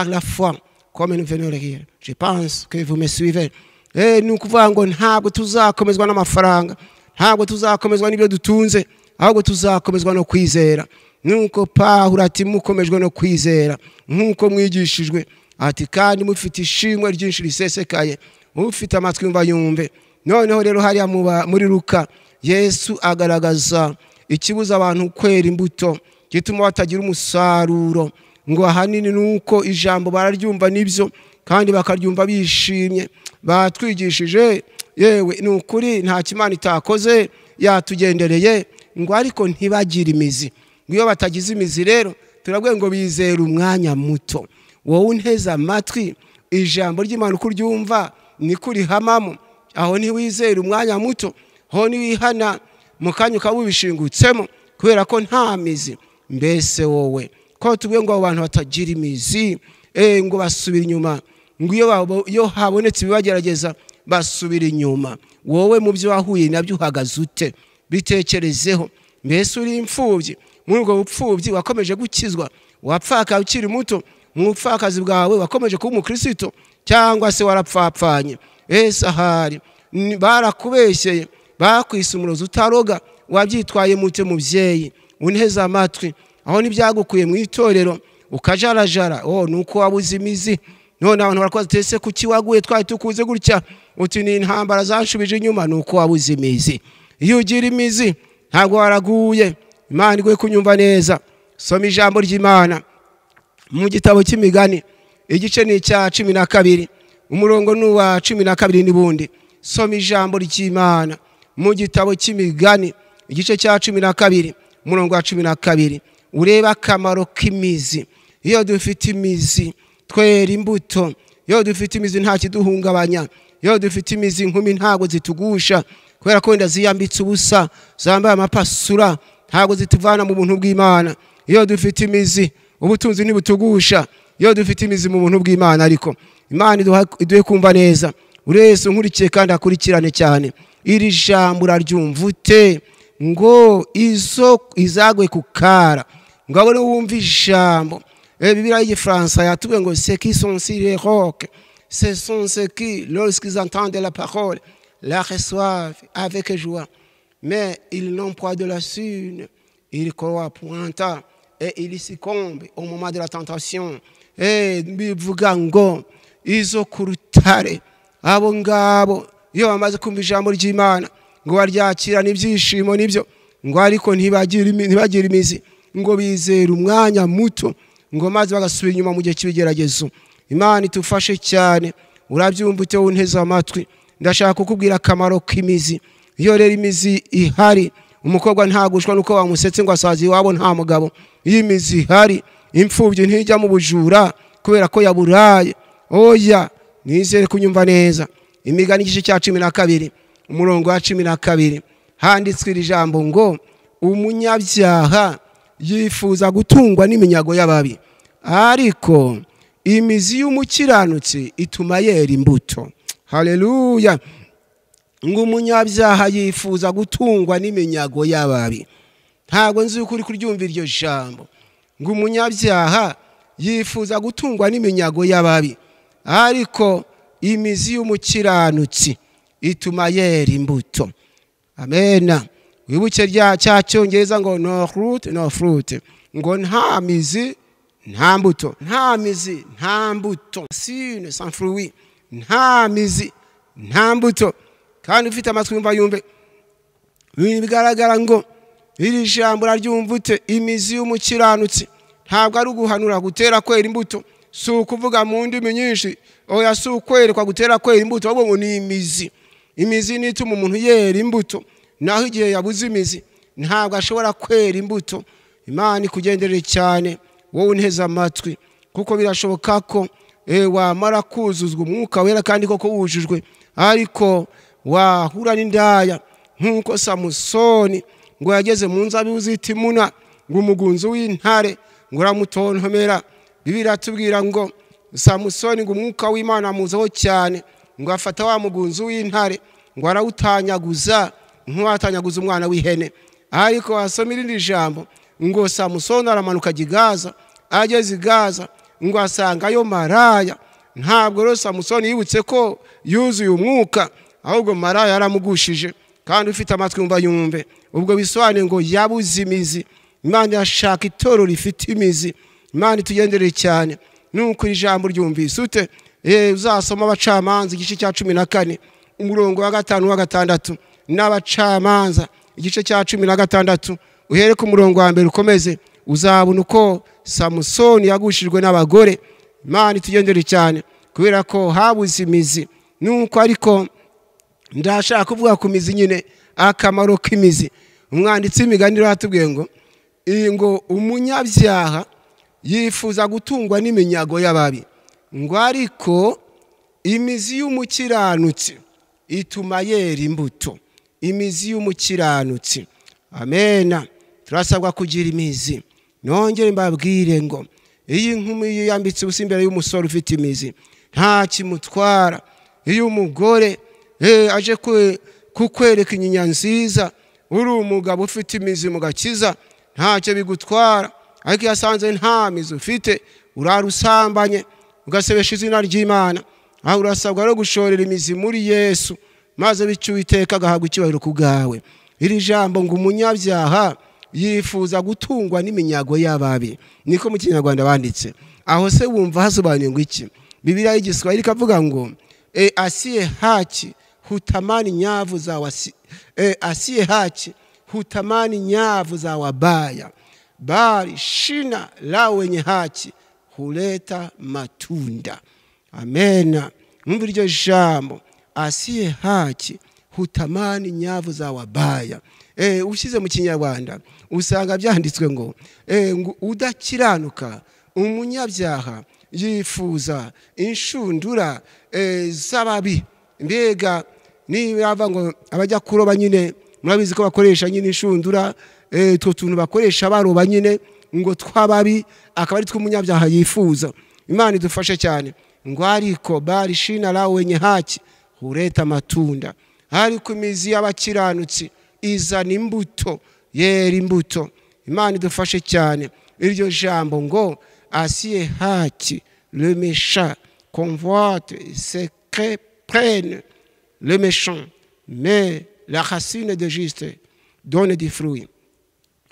la foi, comme nous venons de lire. Je pense que vous me suivez. Et nous kuvuga ngo ntabwo tuzakomezwa n'amafaranga, ntabwo tuzakomezwa n'ibyo dutunze, ahubwo tuzakomezwa no kwizera. Nuko Pawulo ati mukomejwe no kwizera nkuko mwigishijwe, ati kandi mufite ishimwe ryinshi risesekaye, mufite amatwi yumva yumve. Noneho rero hariya muri Luka Yesu agaragaza ikibuza abantu kwera imbuto gituma batagira umusaruro, ngo ahanini nuko ijambo bararyumva nibyo kandi bakaryumva bishimye. Batwigishije yewe nukuri nta kimana itakoze yatugendereye, ngo ariko ntibagire imizi. Iyo batagize imizi rero turabwiye ngo bizera umwanya muto. Wowe unteza amatwi ijambo ry'Imana uko uryumva niko urihamamo, aho ntiwizera umwanya muto, aho niwihana mu kanya ukaba ubishingutsemo kubera ko nta mizi. Mbese wowe ko tubwiye ngo abo bantu batagira imizi ngo basubira inyuma, ngo iyo habonetse ibibagerageza basubira inyuma, wowe mu byo wahuye nabyo uhagaze ute? Bitekerezeho. Mbese uri imfubyi, muri ubwo bupfubyi wakomeje gukizwa, wapfaka ukiri muto mu bupfakazi bwawe wakomeje kuba umukristo, cyangwa se warapfapfanye? Ese ahari barakubeshyeye, bakwise umurozi utaroga, wabyitwaye mute mubyeyi unteze amatwi? Aho ntibyagukuye mu itorero ukajarajara, nuko wabuze imizi. None abantu barakoze tese kuki waguye twari tukuze gutya, uti ni intambara zanshubije inyuma, nuko wabuze imizi. Iyo ugira imizi ntabwo waraguye. Imana igwe kunyumva neza. Soma ijambo ry'Imana mu gitabo cy'Imigani igice ni cya 12 umurongo n'uwa 12 n'ubundi. Soma ijambo ry'Imana mu gitabo cy'Imigani igice cya 12 umurongo wa 12, ureba akamaro k'imizi. Iyo dufite imizi twera imbuto, iyo dufite imizi nta kiduhungabanya, iyo dufite imizi inkumi ntabwo zitugusha kubera ko wenda ziyambitse ubusa, zambaye amapasura, ntabwo zituvana mu buntu bw'Imana. Iyo dufite imizi ubutunzi ntibutugusha, iyo dufite imizi mu buntu bw'Imana. Ariko Imana iduhe kumva neza. Urese nkurikiye kandi akurikirane cyane iri jambo uraryumva ute? Ngo izo izagwe kukara, ngo abone wumva ijambo. Bibiliya y'Igifaransa yatubwiye ngo ceux qui sont sur les rocs, ce sont ceux qui lorsqu'ils entendent la parole la reçoivent avec joie, mais ils n'ont point de la sune, ils croient point et ils succombent au moment de la tentation. Bivuga ngo izo kurutare abo ngabo iyo bamaze kumva ijambo ry'Imana ngo baryakira n'ibyishimo nibyo, ngo ariko ntibagira imizi, ngo bizera umwanya muto, ngo maze bagasubira inyuma mu gihe cy'ibigeragezo. Imana itufashe cyane. Urabyumva ute unteze amatwi? Ndashaka kukubwira akamaro k'imizi. Iyo rero imizi ihari, umukobwa ntagushwa nuko wamusetse ngo asazi iwabo nta mugabo. Iyo imizi ihari, imfubyi ntijya mu bujura kubera ko yaburaye. Oya, nizere kunyumva neza. Imigani igice cya 12 umurongo wa 12 handitswe iri jambo ngo umunyabyaha yifuza gutungwa n'iminyago y'ababi, ariko imizi y'umukiranutsi ituma yera imbuto. Haleluya. Ngo umunyabyaha yifuza gutungwa n'iminyago y'ababi. Ntabwo nzi ukuri kuryumvira iryo jambo. Ngo umunyabyaha yifuza gutungwa n'iminyago y'ababi, ariko imizi y'umukiranutsi ituma yera imbuto. Amena. Wibuke rya cyongereza ngo no fruit, ngo nta mizi nta mbuto, nta mizi nta mbuto, sine sans fruit, nta mizi nta mbuto. Kandi ufite amatwi yumve bigaragara ngo iri jambo raryumvute, imizi y'umukiranutsi ntabwo ari uguhanura gutera kwera imbuto, si ukuvuga mu ndimi nyinshi, oya si ukwerekwa gutera kwera imbuto, ahubwo ngo ni imizi. Imizi ni ituma umuntu yera imbuto, naho igihe yabuze imizi ntabwo ashobora kwera imbuto. Imana ikugenderere cyane wowe unteze amatwi, kuko birashoboka ko wamara kuzuzwa umwuka wera kandi koko wujujwe, ariko wahura n'indaya nk'uko Samusoni ngo yageze mu nzabibu z'itimuna, ngo umugunzi w'intare ngo uramutontomera. Bibiliya iratubwira ngo Samusoni ngo umwuka w'Imana amuzaho cyane, ngo afata wa mugunzi w'intare ngo arawutanyaguza nk'uwatanyaguza umwana w'ihene. Ariko wasoma irindi jambo ngo Samusoni aramanuka ajya i Gaza, ageze i Gaza ngo asangayo maraya. Ntabwo rero Samusoni yibutse ko yuzuye umwuka, ahubwo maraya yaramugushije. Kandi ufite amatwi yumve, ubwo bisobanuye ngo yabuze imizi. Imana yashaka itoro rifite imizi. Imana itugenderere cyane. Nuko ijambo ryumvise ute? Uzasoma Abacamanza igice cya 14 umurongo wa 5 wa 6, n'Abacamanza igice cya 16 uhere ku murongo wa mbere ukomeze, uzabona uko Samusoni yagushijwe n'abagore. Imana itugendere cyane kubera ko habuze imizi. Nuko ariko ndashaka kuvuga ku mizi nyine, akamaro k'imizi. Umwanditsi w'imigani ratubwiye ngo umunyabyaha yifuza gutungwa n'iminyago y'ababi, ngo ariko imizi y'umukiranutsi ituma yera imbuto. Imizi y'umukiranutsi. Amena. Turasabwa kugira imizi. Nongere mbabwire ngo iyi nkumi yambitse ubusa imbere y'umusore ufite imizi nta kimutwara. Iyo umugore aje kukwereka inyinya nziza, uri umugabo ufite imizi mu gakiza, ntacyo bigutwara. Ariko yasanze nta mizi ufite, urarusambanye ugasebesha izina ry'Imana. Aho urasabwa no gushorera imizi muri Yesu, maze bityo Uwiteka agahabwa icyubahiro ku bwawe. Iri jambo ngo umunyabyaha yifuza gutungwa n'iminyago y'ababi, niko mu Kinyarwanda banditse. Aho se wumva hasobanuye ngo iki? Bibiliya y'Igiswahili ikavuga ngo asiye haki hutamani nyavu za asiye haki hutamani nyavu za wabaya, bali shina la wenye haki huleta matunda. Amena. Mwumva iryo jambo, asiye haki hutamani nyavu za wabaya. Ushyize mu Kinyarwanda usanga byanditswe ngo udakiranuka umunyabyaha yifuza inshundura z'ababi. Mbega nibava ngo abajya kuroba nyine, murabizi ko bakoresha nyine inshundura, two tuntu bakoresha baroba nyine ngo twababi, akaba ari tw'umunyabyaha yifuza. Imana idufashe cyane. Ngo ariko bali shina la wenye haki huleta matunda, ariko imizi y'abakiranutsi izana imbuto, yera imbuto. Imana idufashe cyane. Iryo jambo ngo asiye haki le méchant convoite ce que prenne le méchant, mais la racine de juste donne des fruits.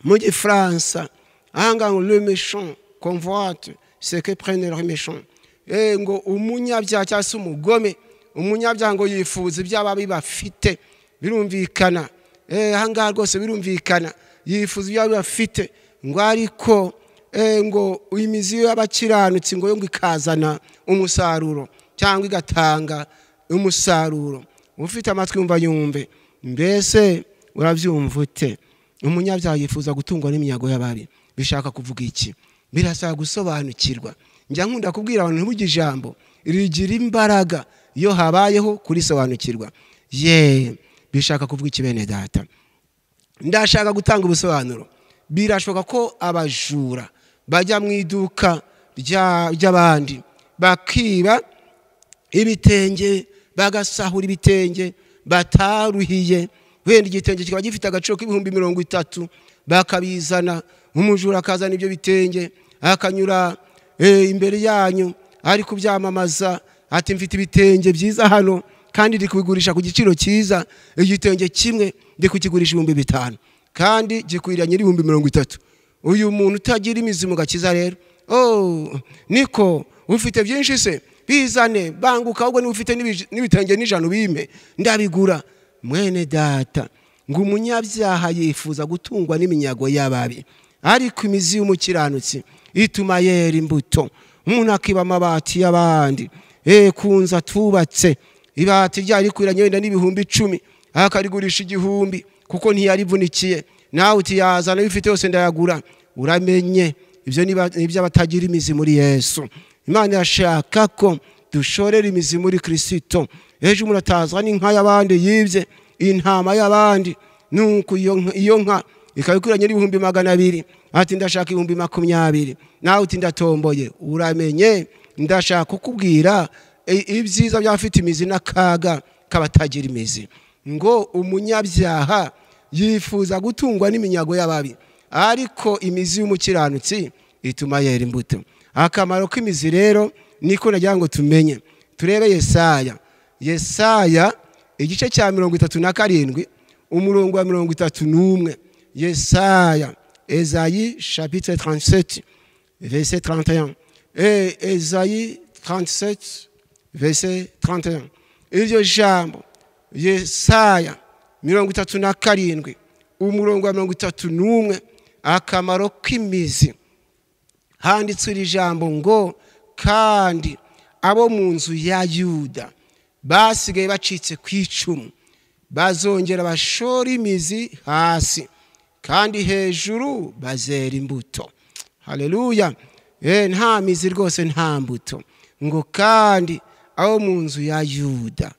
Mu Gifaransa anga ngo le méchant convoite ce que prenne le méchant. Ngo umunyabyaha cyangwa se umugome, umunyabyaha ngo yifuza iby'ababi bafite. Birumvikana. Ahangaha rwose birumvikana, yifuza iby'ababi bafite. Ngo ariko ngo imizi y'abakiranutsi ngo ikazana umusaruro cyangwa igatanga umusaruro. Ufite amatwi yumve. Mbese urabyumva ute? Umunyabyaha yifuza gutungwa n'iminyago y'ababi. Bishaka kuvuga iki? Birasaba gusobanukirwa. Njya nkunda kubwira abantu ntibujye ijambo rigira imbaraga iyo habayeho kurisobanukirwa. Bishaka kuvuga iki bene data? ndashaka gutanga ubusobanuro. Birashoboka ko abajura bajya mu iduka ry'abandi bakiba ibitenge, bagasahura ibitenge bataruhiye, wenda igitenge kikaba gifite agaciro k'ibihumbi 30, bakabizana, umujura akazana ibyo bitenge akanyura imbere yanyu ari kubyamamaza ati mfite ibitenge byiza hano kandi ndi kubigurisha ku giciro cyiza, igitenge kimwe ndi kukigurisha 5,000 kandi gikwiranye n'ibihumbi 30. Uyu muntu utagira imizi mu gakiza rero, niko ufite byinshi se bizane banguka, ahubwo ni ufite n'ibitenge n'ijana bime ndabigura. Mwene data, ngo umunyabyaha yifuza gutungwa n'iminyago y'ababi, ariko imizi y'umukiranutsi ituma yera imbuto. Umuntu akiba amabati y'abandi, kunza tubatse ibati ryari kwiranye wenda n'ibihumbi 10 akarigurisha 1,000 kuko ntiyarivunikiye. Nawe utiyazana bifite yose ndayagura. Uramenye ibyo nibyo abatagira imizi muri Yesu. Imana yashaka ko dushorera imizi muri Kristo. Ejo umuntu atazana inka y'abandi yibye, intama y'abandi, nuko iyo nka ikabikwiranye n'ibihumbi 200 ati ndashaka 20,000, nawe uti ndatomboye. Uramenye ndashaka kukubwira ibyiza byafite imizi n'akaga kabatagira imizi. Ngo umunyabyaha yifuza gutungwa n'iminyago y'ababi, ariko imizi y'umukiranutsi ituma yera imbuto. Akamaro k'imizi rero niko nagira ngo tumenye. Turebe Yesaya igice cya 37 umurongo wa 31. Yesaya, Esaïe chapitre 37 verset 31 et Esaïe 37 verset 31. Iryo jambo Yesaya 37 umurongo wa 31, akamaro k'imizi. Handitswe iri jambo ngo kandi abo mu nzu ya Yuda basigaye bacitse ku icumu bazongera bashora imizi hasi, kandi hejuru bazera imbuto. Haleluya. Nta mizi rwose, nta mbuto. Ngo kandi abo mu nzu ya Yuda,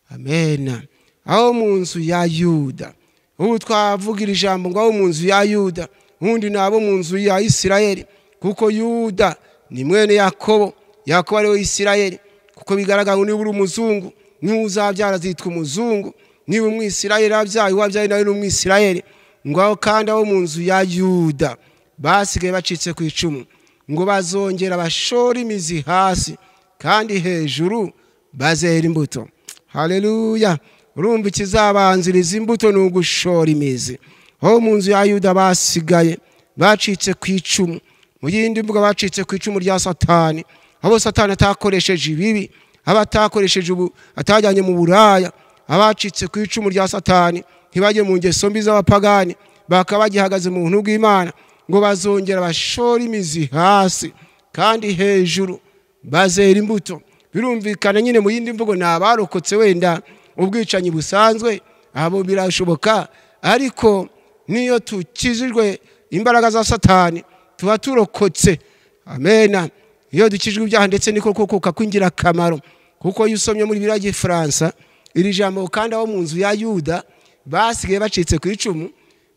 amen, abo mu nzu ya Yuda. Ubu twavugira ijambo ngo abo mu nzu ya Yuda, undi nabo mu nzu ya Isirayeli, kuko Yuda ni mwene Yakobo, Yakobo ari we Isirayeli. Kuko bigaragara ngo niba uri umuzungu niwe uzabyara zitwa umuzungu, niba umwisirayeli abyaye wabyaye nawe n'umwisirayeli. Ngo kandi abo mu nzu ya Yuda basigaye bacitse ku icumu, ngo bazongera bashora imizi hasi, kandi hejuru bazera imbuto. Haleluya. Urumva ikizabanziriza imbuto ni ugushora imizi. Abo mu nzu ya Yuda basigaye bacitse ku icumu, mu yindi mvuga bacitse ku icumu rya Satani. Abo Satani atakoresheje ibibi, abatakoresheje atajyanye mu buraya, abacitse ku icumu rya Satani ntibajye mu ngeso mbi z'abapagani, bakaba bagihagaze mu buntu bw'Imana. Ngo bazongera bashora imizi hasi, kandi hejuru bazera imbuto. Birumvikana nyine mu yindi mvugo nabarokotse wenda ubwicanyi busanzwe, abo birashoboka, ariko niyo tukijijwe imbaraga za Satani tuba turokotse. Amen. Iyo dukijijwe ibyaha ndetse niko kukuka kwingira kamaro, kuko iyo usomye muri Bibiliya y'Igifaransa iri jambo kandi abo mu nzu ya Yuda basigaye bacitse ku icumu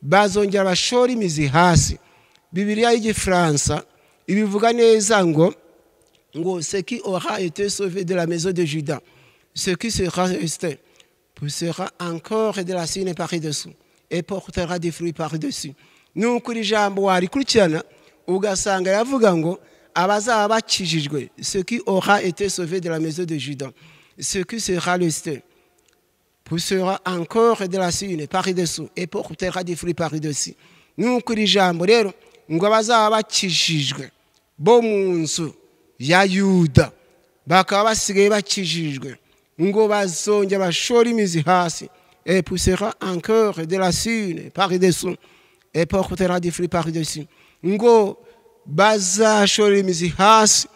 bazongera bashora imizi hasi. Bibiliya y'Igifaransa ibivuga neza ngo ce qui aura été sauvé de la maison de Juda, ce qui sera resté poussera encore de la racine par-dessous et portera des fruits par-dessus. Nuko iri jambo warikurikirana ugasanga yavuga ngo abazaba bakijijwe, ce qui aura été sauvé de la maison de Juda, ce qui sera resté poussera encore de la racine par-dessous et portera des fruits par-dessus. Nuko iri jambo rero ngo abazaba bakijijwe bo mu nzu ya Yuda bakaba basigaye bakijijwe, ngo bazongera bashora imizi hasi, et poussera encore de la racine par-dessous et portera des fruits par-dessus. Ngo bazashora imizi hasi,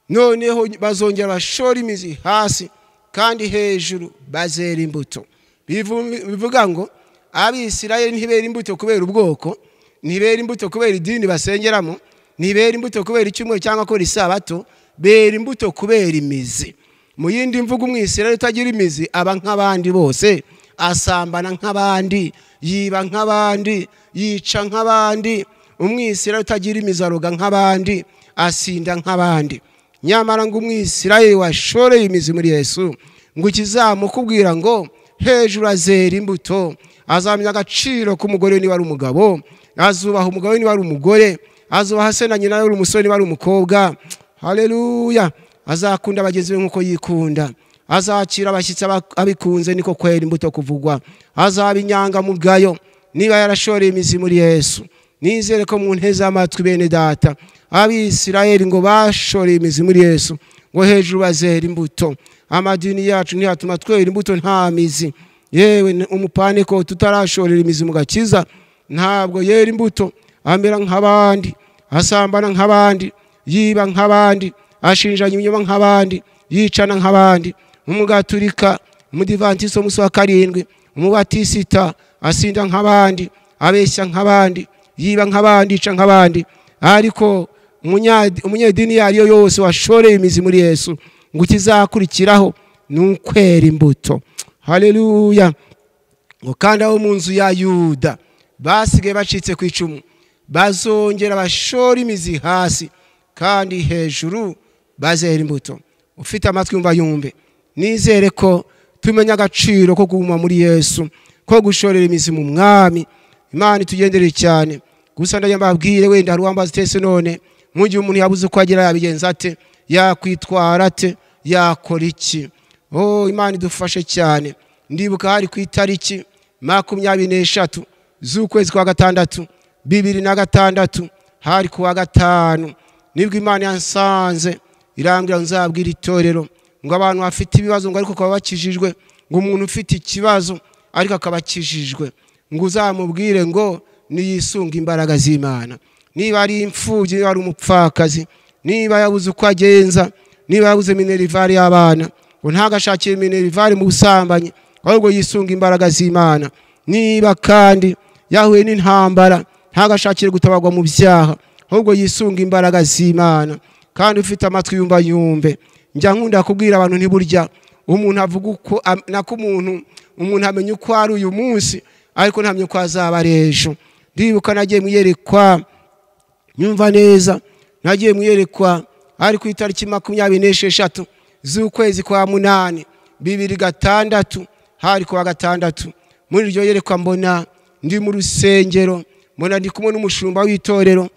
noneho bazongera bashora imizi hasi, kandi hejuru bazera imbuto. Bivuga ngo Abisirayeli ntibera imbuto kubera ubwoko, ntibera imbuto kubera idini basengeramo, ntibera imbuto kubera icyumweru cyangwa ko Isabato, bera imbuto kubera imizi. Mu yindi mvugo umwisirayeli utagira imizi aba nk'abandi bose, asambana nk'abandi, yiba nk'abandi, yica nk'abandi, umwisirayeli utagira imizaroga nk'abandi, asinda nk'abandi. Nyamara ngo umwisirayeli washoreye imizi muri Yesu, ngo ikizamukubwira ngo hejuru azera imbuto, azamenya agaciro k'umugore niba ari umugabo, azubaha umugabo niba ari umugore, azubaha se na nyina niba ari umusore niba ari umukobwa. Haleluya. Azakunda abagenzi be nk'uko yikunda, azakira abashyitsi abikunze, niko kwera imbuto kuvugwa. Azaba inyangamugayo niba yarashoreye imizi muri Yesu. Nizere ko mu nteze amatwi bene data, Abisirayeli ngo bashoreye imizi muri Yesu, ngo hejuru bazera imbuto. Amadini yacu ntihatuma twera imbuto nta mizi. Yewe umupaneko tutarashorera imizi mu gakiza ntabwo yera imbuto. Amera nk'abandi, asambana nk'abandi, yiba nk'abandi, ashinjanya ibinyoma nk'abandi, yicana nk'abandi. Umugaturika, umudivantisi w'umunsi wa karindwi, umubatisita, asinda nk'abandi, abeshya nk'abandi, yiba nk'abandi, yica nk'abandi. Ariko umunyedini yariyo yose washoreye imizi muri Yesu, ngo kizakurikiraho n'ukwera imbuto. Haleluya. Ngo kandi abo mu nzu ya Yuda basigaye bacitse ku icumu, bazongera bashora imizi hasi, kandi hejuru bazera imbuto. Ufite amatwi umva yumve. Nizere ko tumenya agaciro ko kuguma muri Yesu, ko gushorera imizi mu mwami. Imana itugendere cyane. Gusa ndababwire wenda hari uwambaza tese none, mu gihe umuntu yabuze uko agira yabigenza ate, yakwitwara ate, yakora iki? Imana idufashe cyane. Ndibuka hari ku itariki 23 z'ukwezi kwa gatandatu 2006, hari kuwa gatanu, nibwo Imana yansanze irambwira nzabwira itorero ngo abantu bafite ibibazo ngo ariko akaba bakijijwe, ngo umuntu ufite ikibazo ariko akaba akijijwe, ngo uzamubwire ngo niyisunga imbaraga z'Imana. Niba ari imfubyi, niba ari umupfakazi, niba yabuze uko agenza, niba yabuze minerivare y'abana, ngo ntagashakire minerivare mu busambanyi, ahubwo yisunga imbaraga z'Imana. Niba kandi yahuye n'intambara, ntagashakire gutabagwa mu byaha, ahubwo yisunga imbaraga z'Imana. Kandi ufite amatwi yumva yumve. Njya nkunda kubwira abantu ntiburya umuntu avuga uko nako umuntu amenya uko ari uyu munsi, ariko ntamenya uko azaba ejo. Ndibuka nagiye muyerekwa, nyumva neza, nagiye muyerekwa ari ku itariki 26 z'ukwezi kwa munani 2006, hari kuwa gatandatu. Muri iryo yerekwa mbona ndi mu rusengero, mbona ndi kumwe n'umushumba w'itorero,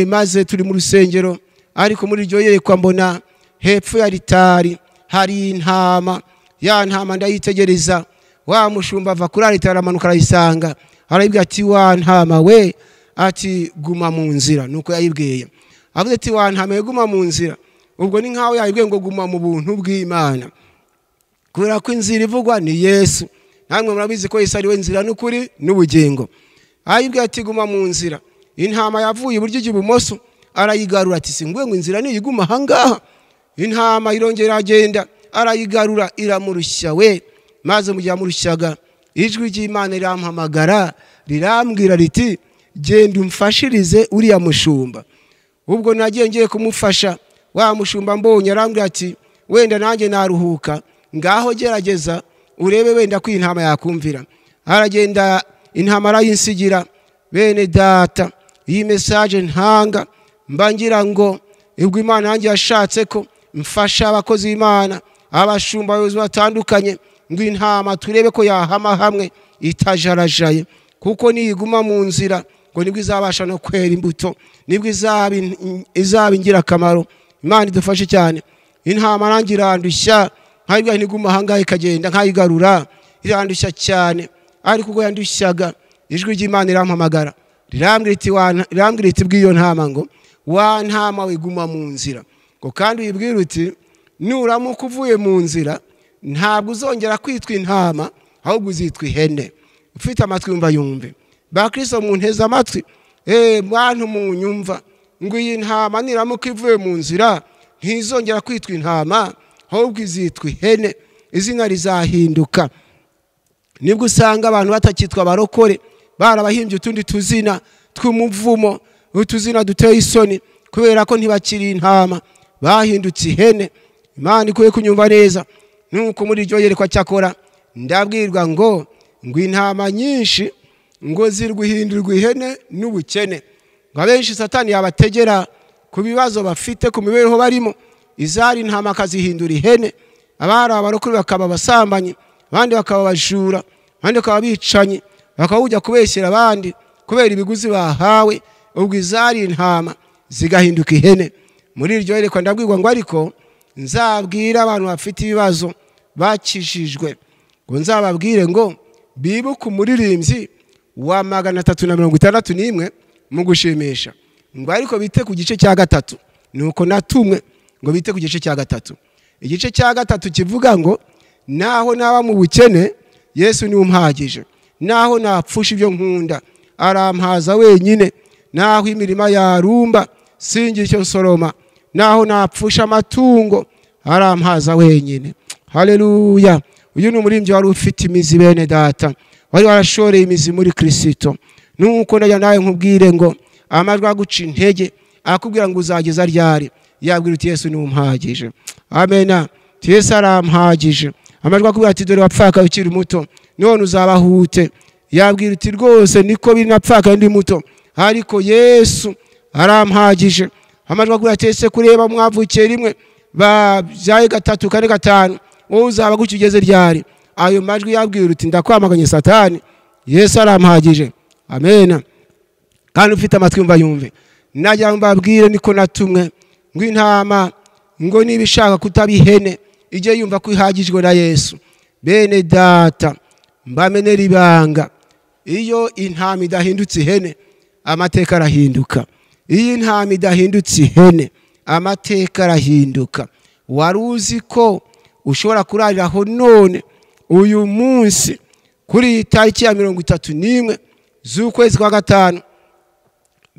maze turi mu rusengero, ariko muri iryo yerekwa mbona hepfo ya ritari hari intama. Ya ntama ndayitegereza, wa mushumba ava kuri ritari aramanuka arayisanga, arayibwira ati wa ntama we, ati guma mu nzira. Nuko yayibwiye, avuze ati wa ntama guma mu nzira. Ubwo ni nkaho yayibwiye ngo guma mu buntu bw'Imana, kubera ko inzira ivugwa ni Yesu. Namwe murabizi ko Yesu ari we nzira n'ukuri n'ubugingo. Ayibwiye ati guma mu nzira. Intama yavuye iburyo ibumoso, arayigarura ati singwe ngo inzira ni iguma hangaha. Intama irongera agenda, arayigarura iramurushya we. Maze mu gihe amurushaga, ijwi ry'Imana rirampamagara, rirambwira riti genda umfashirize uriya mushumba. Ubwo nagiye ngiye kumufasha, wa mushumba mbonye arambwira ati wenda nanjye naruhuka, ngaho gerageza urebe wenda ko intama yakumvira. Aragenda, intama arayinsigira. Bene data, iyi message ntanga mbangira ngo ubwo Imana yanjye yashatse ko mfasha abakozi b'Imana, abashumba abayobozi batandukanye, ngo intama turebe ko yahama hamwe itajarajaye, kuko niyiguma mu nzira ngo nibwo izabasha no kwera imbuto, nibwo izaba ingirakamaro. Imana idufashe cyane. Intama nanjye irandushya, nkayibwira ntiguma hangahe ikagenda, nkayigarura irandushya cyane. Ariko ubwo yandushyaga, ijwi ry'Imana rirampamagara, rirambwira iti bw'iyo ntama ngo wa ntama we guma mu nzira, ngo kandi uyibwira uti nuramuka uvuye mu nzira ntabwo uzongera kwitwa intama, ahubwo uzitwa ihene. Ufite amatwi yumva yumve. Ba Kristo mu nteze amatwi, bantu mu nyumva, ngo iyi ntama niramuka ivuye mu nzira ntizongera kwitwa intama, ahubwo izitwa ihene, izina rizahinduka. Nibwo usanga abantu batakitwa barokore, barabahimbye utundi tuzina tw'umuvumo, utuzina duteye isoni, kubera ko ntibakiri intama, bahindutse ihene. Imana ikuye kunyumva neza. Nuko muri iryo yerekwa cyakora ndabwirwa ngo intama nyinshi ngo zirguhindurwa ihene n'ubukene. Ngo abenshi Satani yabategera ku bibazo bafite ku mibereho barimo, izari intama akazihindura ihene, abari abarokore bakaba abasambanyi, abandi bakaba abajura, abandi bakaba bicanyi, bakawujya kubeshyera abandi kubera ibiguzi bahawe, ubwo izari intama zigahinduka ihene. Muri iryo yerekwa ndabwirwa ngo ariko nzabwira abantu bafite ibibazo bakijijwe, ngo nzababwire ngo bibuke umuririmbyi wa 361 mu gushimisha, ngo ariko bite ku gice cya gatatu. Nuko natumwe ngo bite ku gice cya gatatu. Igice cya gatatu kivuga ngo naho naba mu bukene Yesu ni umpagije, naho napfusha ibyo nkunda arampaza wenyine, naho imirima yarumba singira icyo nsoroma, naho napfusha amatungo arampaza wenyine. Haleluya. Uyu ni umurimbyi wari ufite imizi bene data, wari warashoreye imizi muri Kristo. Nuko najya nawe nkubwire ngo amajwi aguca intege akubwira ngo uzageza ryari, yabwira uti Yesu ni umpagije. Amena. Yesu arampagije. Amajwi akubwira ati dore wapfaka ukiri muto none uzabahute, yabwira uti rwose niko biri napfaka ndi muto ariko Yesu arampagije. Amajwi akubwira ati ese kureba mwavukiye rimwe babyaye gatatu kane gatanu wowe uzaba gukigeze ryari. Ayo majwi yabwira uti ndakwamaganye Satani, Yesu arampagije. Amena. Kandi ufite amatwi umva yumve, najya mbabwire niko natumwe ngo intama ngo nibishaka kutabihene ije yumva ko ihagijwe na Yesu. Bene data mbamenera ibanga, iyo intama idahindutse ihene amateka arahinduka. Iyo intama idahindutse ihene amateka arahinduka. Wari uzi ko ushobora kurariraho none uyu munsi kuri tariki ya 31 z'ukwezi kwa gatanu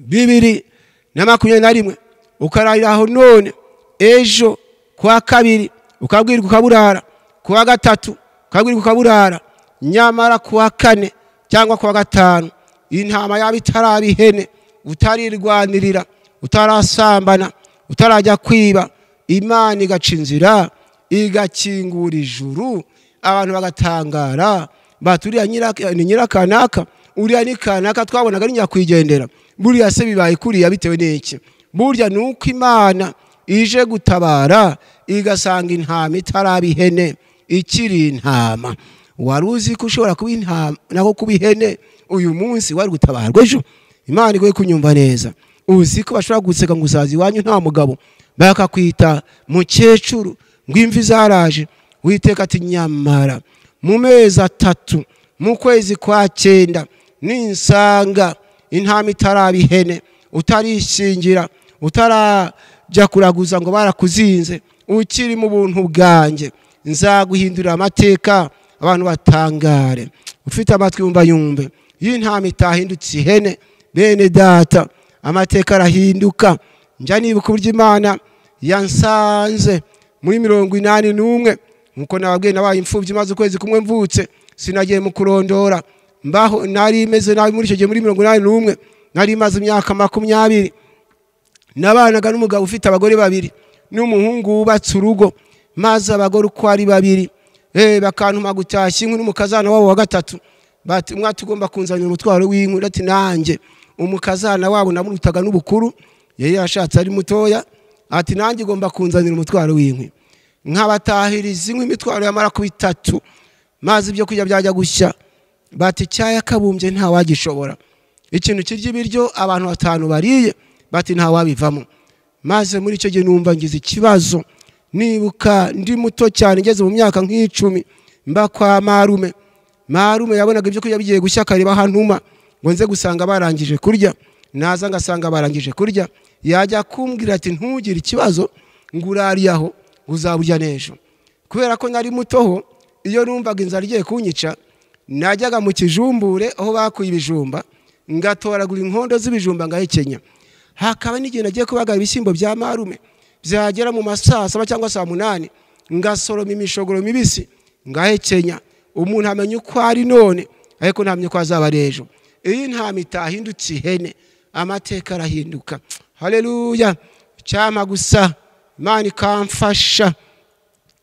2021 ukarariraho none ejo kwa kabiri ukabwirwa ukaburara, kwa gatatu ukabwirwa ukaburara, nyamara kwa kane cyangwa kwa gatanu intama yaba itarabihene, utarirwanirira, utarasambana, utarajya kwiba, Imana igaca inzira igakingura ijuru, abantu bagatangara baturiya ni nyirakanaka, uriya ni kanaka twabonaga ari nyakwigendera, buriya se bibaye kuriya bitewe n'iki? Burya nuko Imana ije gutabara igasanga intama itarabihene ikiri intama. Wari uzi ko ushobora kuba intama nako kuba ihene uyu munsi wari gutabarwa ejo? Imana igoye kunyumva neza. Uzi ko bashobora guseka ngo usazi wanyu nta mugabo bakakwita mukecuru ngo imvi zaraje, Uwiteka ati nyamara mu mezi 3 mu kwezi kwa 9 ninsanga intama itarabihene, utarishingira, utarajya kuraguza ngo barakuzinze, ukiri mu buntu bwanjye, nzaguhindurira amateka abantu batangare. Ufite amatwi umva yumve, iyo intama itahindutse ihene bene data amateka arahinduka. Njya nibuka uburyo Imana yansanze muri 81 nkuko nababwiye nabaye imfubyi maze ukwezi kumwe mvutse, sinagiye mu kurondora, mbaho nari meze nabi muri icyo gihe muri 81 nari maze imyaka 20 nabanaga n'umugabo ufite abagore 2 n'umuhungu wubatse urugo, maze abagore uko ari 2 bakantuma gutashya inkwi n'umukazana wabo wa gatatu, bati mwatugomba kunzanira umutwaro w'inkwi. Ati nanjye umukazana wabo namurutaga n'ubukuru, yari yashatse ari mutoya, ati nanjye igomba kunzanira umutwaro w'inkwi, nkabatahiriza inkwi imitwaro yamara ku 3, maze ibyo kujya byajya gushya, bati cyaya kabumbye nta wagishobora, ikintu kirya ibiryo abantu 5 bariye, bati nta wabivamo. Maze muri icyo gihe numva ngize ikibazo, nibuka ndi muto cyane ngeze mu myaka nk'icumi, mba kwa marume yabonaga ibyo kujya bigiye gushya kareba hantuma ngo nze gusanga barangije kurya, naza ngasanga barangije kurya, yajya kumbwira ati ntugire ikibazo ngurariyaho uzaburya nejo. Kubera ko nari mutoho, iyo numvaga inzara igiye kunyica najyaga mu kijumbure aho bakuye ibijumba, ngatoragura inkondo z'ibijumba ngahekenya. Hakaba n'igihe nagiye kubagara ibishyimbo bya marume, byagera mu masaa 7 cyangwa saa 8 ngasoroma imishogoro mibisi ngahekenya. Umuntu amenya uko ari none ariko ntamye uko azaba rejo. Iyo intama itahindutse ihene amateka arahinduka. Haleluya. Cyama gusa Imana ikamfasha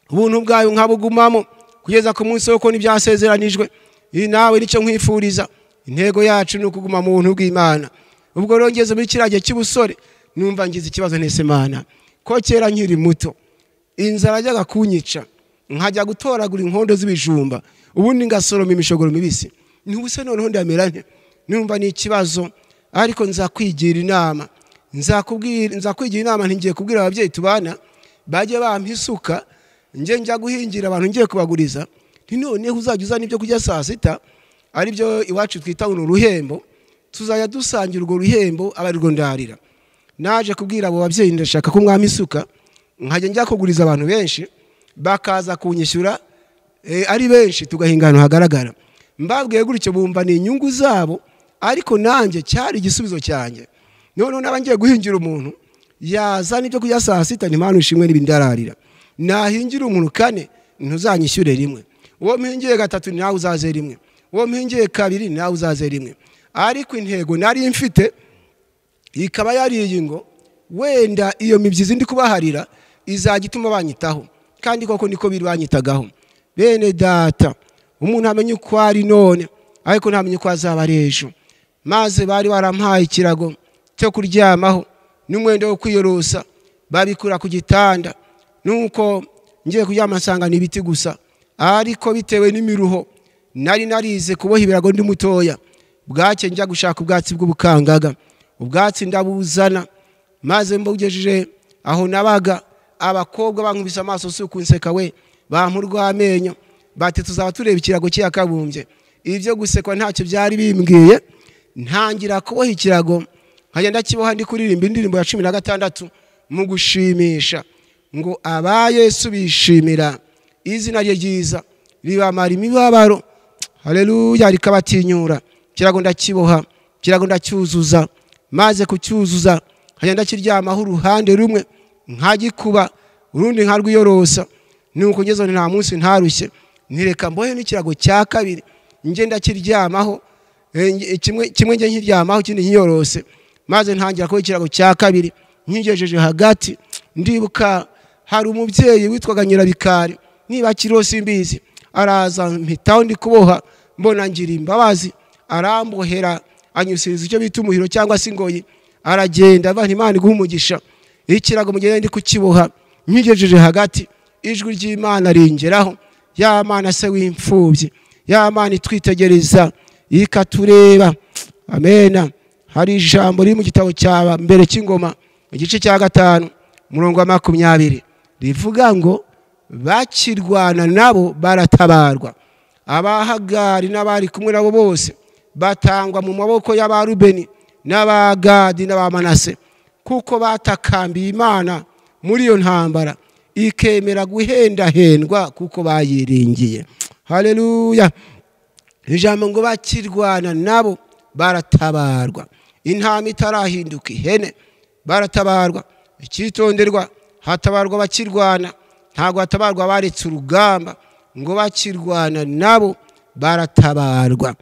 ubuntu bwayo nkabugumamo kugeza ku munsi w'uko nibyasezeranijwe. Nawe nicyo nkwifuriza, intego yacu ni ukuguma mu buntu bw'Imana. Ubwo rero ngeze muri kiriya gihe cy'ubusore numva ngize ikibazo ntese Mana ko kera nkiri muto inzara ajyaga kunyica nkajya gutoragura inkondo z'ibijumba ubundi ngasoroma imishogoro mibisi ntubuse noneho ndamera nte numva ni ikibazo ariko nzakwigira inama nzakwigira inama ntingiye kubwira ababyeyi tubana baje bampa isuka nje njya guhingira abantu ngiye kubaguriza none uzajya uzana ibyo kujya saa sita ari byo iwacu twita uruhembo tuzajya dusangira urwo ruhembo abarirwo ndarira. Naje kubwira abo babyeyi ndashaka ko mwami isuka nkajya njya kuguriza abantu benshi bakaza kunyishyura ari benshi tugahinga ahantu hagaragara. Mbabwiye gutyo bumva ni inyungu zabo ariko nanjye cyari igisubizo cyanjye. None nabangiye guhingira umuntu yazana ibyo kujya saa sita ni mpano ishimwe n'ibindararira nahingira umuntu kane ntuzanyishyure rimwe, uwo mpingiye gatatu nawe uzaze rimwe, uwo mpingiye kabiri nawe uzaze rimwe. Ariko intego nari mfite ikaba yariye ngo wenda iyo mibyizi ndi kubaharira izagituma banyitaho kandi koko niko biri banyitagaho. Bene data umuntu amenye uko ari none ariko ntamenye uko azaba ejo. Maze bari barampaye ikirago cyo kuryamaho n'umwenda wo kwiyorosa babikura ku gitanda nuko ngiye kuryama nsanga ni ibiti gusa ariko bitewe n'imiruho nari narize kuboha ibirago ndi mutoya. Bwake njya gushaka ubwatsi bw'ubukangaga ubwatsi ndabuzana maze mbugejeje aho nabaga abakobwa bankubise amaso suku nseka we bampurwa amenyo bati tuzaba tureba ikirago cyakabumbye. Ibyo gusekwa ntacyo byari bimbwiye ntangira kuboha ikirago nkajya ndakiboha ndi kuririmba indirimbo ya 16 mu gushimisha ngo aba Yesu bishimira izina rye ryiza ribamara imibabaro. Haleluya. Rikabatinyura kirago ndakiboha kirago ndacyuzuza maze kucyuzuza nkajya ndakiryamaho uruhande rumwe nkagikuba urundi nkarwiyorosa nuko ngeze nta munsi ntarushye ntireka mbohe n'ikirago cya kabiri nge ndakiryamaho kimwe nge nkiryamaho kindi nkiyorose maze ntangira ko ikirago cya kabiri nkigejeje hagati. Ndibuka hari umubyeyi witwaga Nyirabikari niba kirose imbizi araza mpitaho ndi kuboha mbona ngira imbabazi arambohera anyusiriza icyo bita umuhiro cyangwa se ingoyi aragenda abantu Imana iguha umugisha. Ikirago mugende ndi kukiboha nkigejeje hagati ijwi ry'Imana ringeraho ya Mana se w'imfubyi ya Mana itwitegereza ikatureba. Amena. Hari ijambo riri mu gitabo cya mbere cy'ingoma igice cya 5 umurongo wa 20 rivuga ngo bakirwana nabo baratabarwa. Abahagari n'abari kumwe nabo bose batangwa mu maboko y'Abarubeni n'Abagadi n'Abamanase kuko batakambiye Imana muri iyo ntambara ikemera guhendahendwa kuko bayiringiye. Haleluya. Ijambo ngo bakirwana nabo baratabarwa. Intama itarahinduka ihene baratabarwa. Ikitonderwa hatabarwa bakirwana ntago hatabarwa baretse urugamba ngo bakirwana nabo baratabarwa.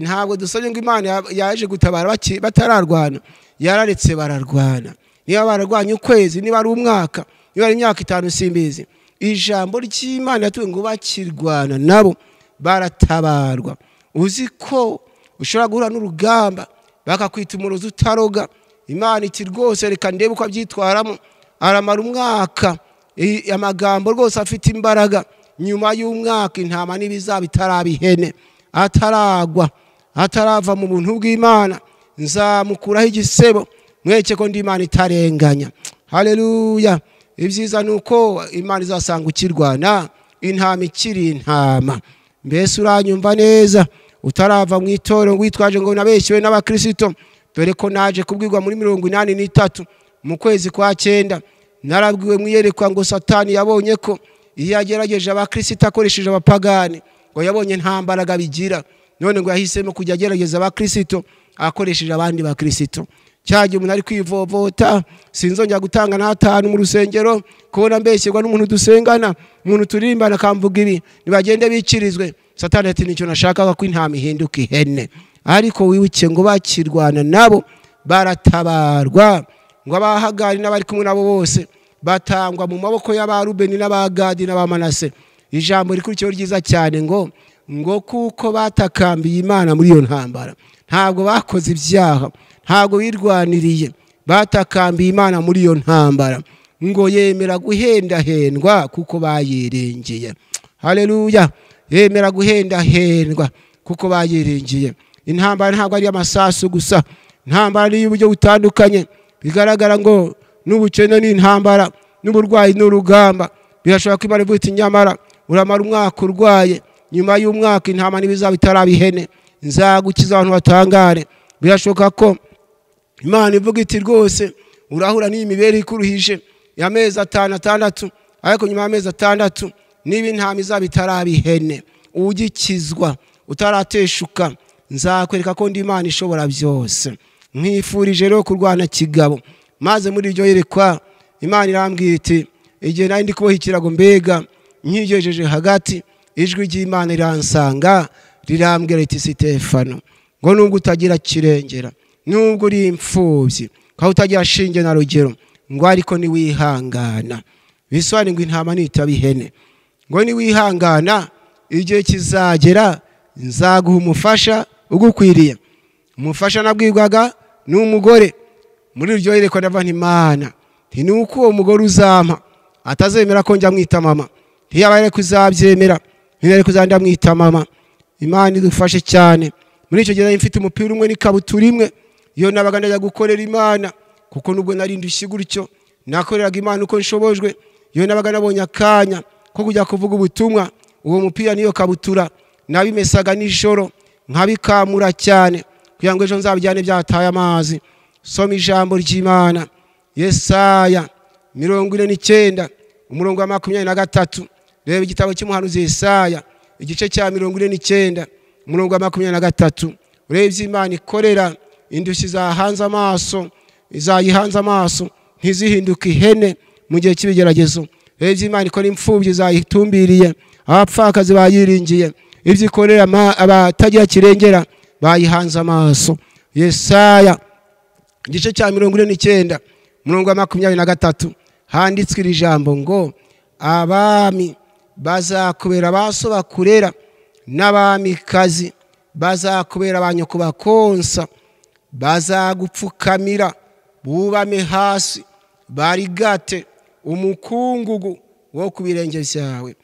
Ntabwo dusabye ngo Imana yaje gutabara batararwana yararetse bararwana. Niba bararwanya ukwezi niba ari umwaka niba ari imyaka 5 simbizi ijambo ry'Imana yatuwe ngo bakirwana nabo baratabarwa. Uzi ko ushobora guhura n'urugamba bakakwita umurozi utaroga Imana iti rwose reka ndebe uko abyitwaramo aramara umwaka amagambo rwose afite imbaraga. Nyuma y'umwaka intama n'ibizaba itarabihene ataragwa atarava mu buntu bw'Imana nzamukuraho igisebo mweke ko ndi Imana itarenganya. Haleluya. Ibyiza nuko Imana izasanga ukirwana intama ikiri intama. Mbese uranyumva neza utarava mu itoro witwaje ngo nabeshyewe n'abakristo dore ko naje kubwirwa muri 83 mu kwezi kwa 9 narabwiwe mwiyerekwa ngo Satani yabonye ko iyo agerageje abakristo akoresheje abapagani ngo yabonye nta mbaraga bigira none ngo yahisemo kujya agerageza abakristo akoresheje abandi bakristo. Cyaje umuntu ari kwivovota sinzongera gutanga na 5 mu rusengero kubona mbeshyirwa n'umuntu dusengana umuntu turimbana kamvuga ibi nibagende bikirizwe. Satani ati nicyo nashakaga ko intama ihinduka ihene ariko wibuke ngo bakirwana nabo baratabarwa. Ngo abahagari n'abari kumwe nabo bose batangwa mu maboko y'Abarubeni n'Abagadi n'Abamanase. Ijambo rikurikiyeho ryiza cyane ngo ngo kuko batakambiye Imana muri iyo ntambara. Ntabwo bakoze ibyaha, ntabwo birwaniriye, batakambiye Imana muri iyo ntambara, ngo yemera guhendahendwa kuko bayirengeye. Haleluya! Yemera guhendahendwa kuko bayirengeye. Intambara ntabwo ari amasasu gusa, intambara ni y'uburyo butandukanye. Bigaragara ngo n'ubukene ni intambara, n'uburwayi n'urugamba. Birashoboka ko Imana ivuga iti nyamara uramara umwaka urwaye, nyuma y'umwaka intama n'ibizaba bitaraba ihene, nzagukiza abantu batangare. Birashoboka ko Imana ivuga iti rwose urahura n'imibereho ikuruhije y'amezi 6, ariko nyuma y'amezi 6 niba intama izaba itaraba ihene, ugikizwa utarateshuka, nzakwereka ko ndi Imana ishobora byose. Nkifurije rero kurwana kigabo. Maze muri iryo yerekwa Imana irambwira iti igihe nari ndi kuboha ikirago mbega nkigejeje hagati, ijwi ry'Imana iransanga rirambwira iti Sitefano, ngo nubwo utagira kirengera, nubwo uri imfubyi, ko utagira shinge na rugero, ngo ariko ni wihangana. Bisobanuye ngo intama nitaba ihene, ngo ni wihangana igihe kizagera nzaguha umufasha ugukwiriye. Umufasha nabwirwaga ni umugore. Muri iryo yerekwa ndavuga nti Imana, ni uko uwo mugore uzampa atazemera ko njya mwita mama, ntiyabare kuzabyemera, ntiyare kuzanda mwita mama. Imana idufashe cyane. Muri icyo gihe mfite umupira umwe n'ikabutura imwe, iyo nabaga ndajya gukorera Imana, kuko nubwo nari ndushye gutyo nakoreraga Imana uko nshobojwe. Iyo nabaga nabonye akanya ko kujya kuvuga ubutumwa, uwo mupira niyo kabutura nabimesaga nijoro nkabikamura cyane kugira ngo ejo nzabijyane byataye amazi. Soma ijambo ry'Imana, Yesaya 49 umurongo wa 23. Reba igitabo cy'umuhanuzi Yesaya igice cya 49 umurongo wa 23. Urebe Imana ikorera indushyi zahanze amaso, izayihanze amaso ntizihinduke ihene mu gihe cy'ibigeragezo. Reba Imana ikora imfubyi zayitumbiriye, abapfakazi bayiringiye, ibyo ikorera abatagira kirengera bayihanze amaso. Yesaya igice cya 49 umurongo wa 23 handitswe iri jambo ngo abami bazakubera baso bakurera, n'abamikazi bazakubera abanyoko bakonsa, bazagupfukamira bubame hasi, barigate umukungugu wo ku birenge byawe.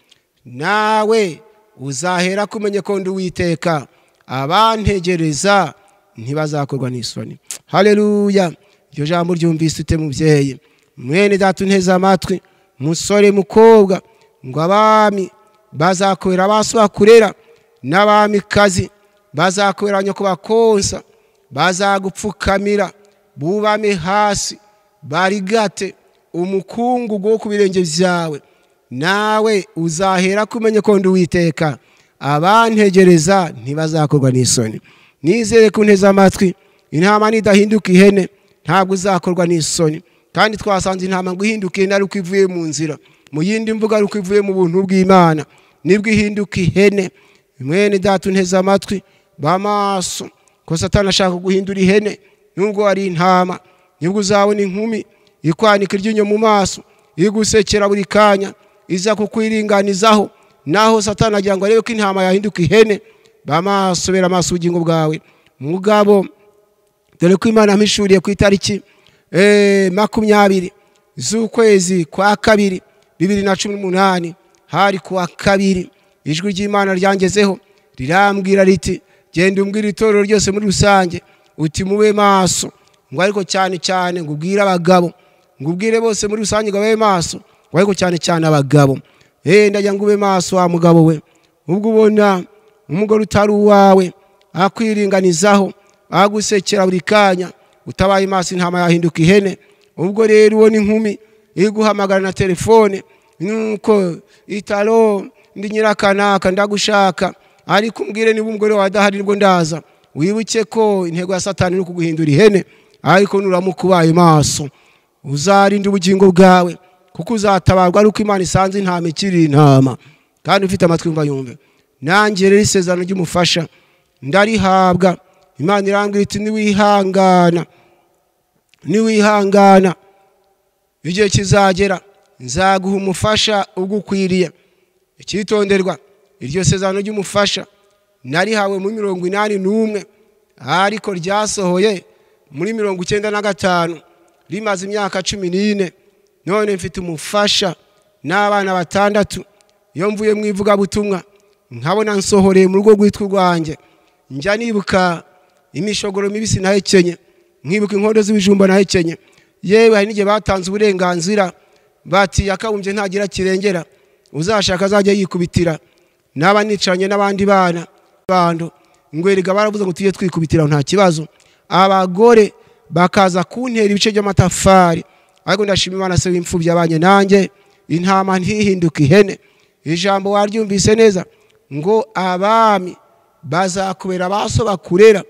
Nawe uzahera kumenye ko ndi Uwiteka, abantegereza ntibazakorwa n'isoni. Haleluya! Iryo jambo ryumvise ute mubyeyi, mwene data unteze amatwi, musore mukobwa, ngo abami bazakubera baso bakurera, n'abamikazi bazakubera abanyoko bakonsa, bazagupfukamira bubame hasi, barigate umukungugu wo ku birenge byawe. Nawe uzahera kumenye ko ndi Uwiteka, abantegereza ntibazakorwa n'isoni. Nizere ko unteze amatwi, intama nidahinduka ihene ntabwo uzakorwa n'isoni. Kandi twasanze intama ngo ihinduke ihene ari uko ivuye mu nzira, mu yindi mvuga ari uko ivuye mu buntu bw'Imana nibwo ihinduka ihene. Mwene data unteze amatwi, bamaso ko Satani ashaka guhindura ihene. Nubwo ari intama, nibwo uzabona inkumi ikwanika iryinyo mu maso, igusekera buri kanya, iza kukwiringanizaho, naho Satani agira ngo arebe ko intama yahinduka ihene. Bamaso bera amaso ubugingo bwawe mugabo, dore ko Imana mpishuriye ku itariki 20 z'ukwezi kwa 2 2018, hari kuwa 2, ijwi ry'Imana ryangezeho rirambwira riti genda umbwira itorero ryose muri rusange uti mube maso, ngo ariko cyane cyane ngubwira abagabo, ngubwire bose muri rusange ngo babe maso, ngo ariko cyane cyane abagabo. Ndajya ngube maso wa mugabo we, ubwo ubona umugore utari uwawe akwiringanizaho, agusekera buri kanya, utabaye maso intama yahinduka ihene. Ubwo rero ubona inkumi iguhamagara na telefone, nuko italo ndi nyirakanaka ndagushaka, ariko umbwire niba umugore wadahari nibwo ndaza. Wibuke ko intego ya Satani no kuguhindura ihene, ariko nuramukubaye maso uzarinda ubugingo bwawe, kuko uzatabarwa ari uko Imana isanze intama ikiri intama. Kandi ufite amatwi umva yumve. Nanjye rero isezerano ry'umufasha ndarihabwa. Imana irambwira iti niwihangana igihe kizagera nzaguha umufasha ugukwiriye. Ikitonderwa, iryo sezerano ry'umufasha narihawe muri 81 ariko ryasohoye muri 95 rimaze imyaka 14 none mfite umufasha n'abana 6 iyo mvuye mu ivuga butumwa nkabona nsohoreye mu rugo rwitwa rwanjye njya nibuka imishogoro mibisi nahekenye nkibuka inkondo z'ibijumba nahekenye yewe hari n'igihe batanze uburenganzira bati yakabumbye ntagira kirengera uzashaka azajya yikubitira naba nicanye n'abandi bana bando ngweriga baravuze ngo tujye twikubitira nta kibazo abagore bakaza kuntera ibice by'amatafari ariko ndashima Imana se w'imfubyi abanye nanjye intama ntihinduka ihene ijambo waryumvise neza ngo abami bazakubera baso bakurera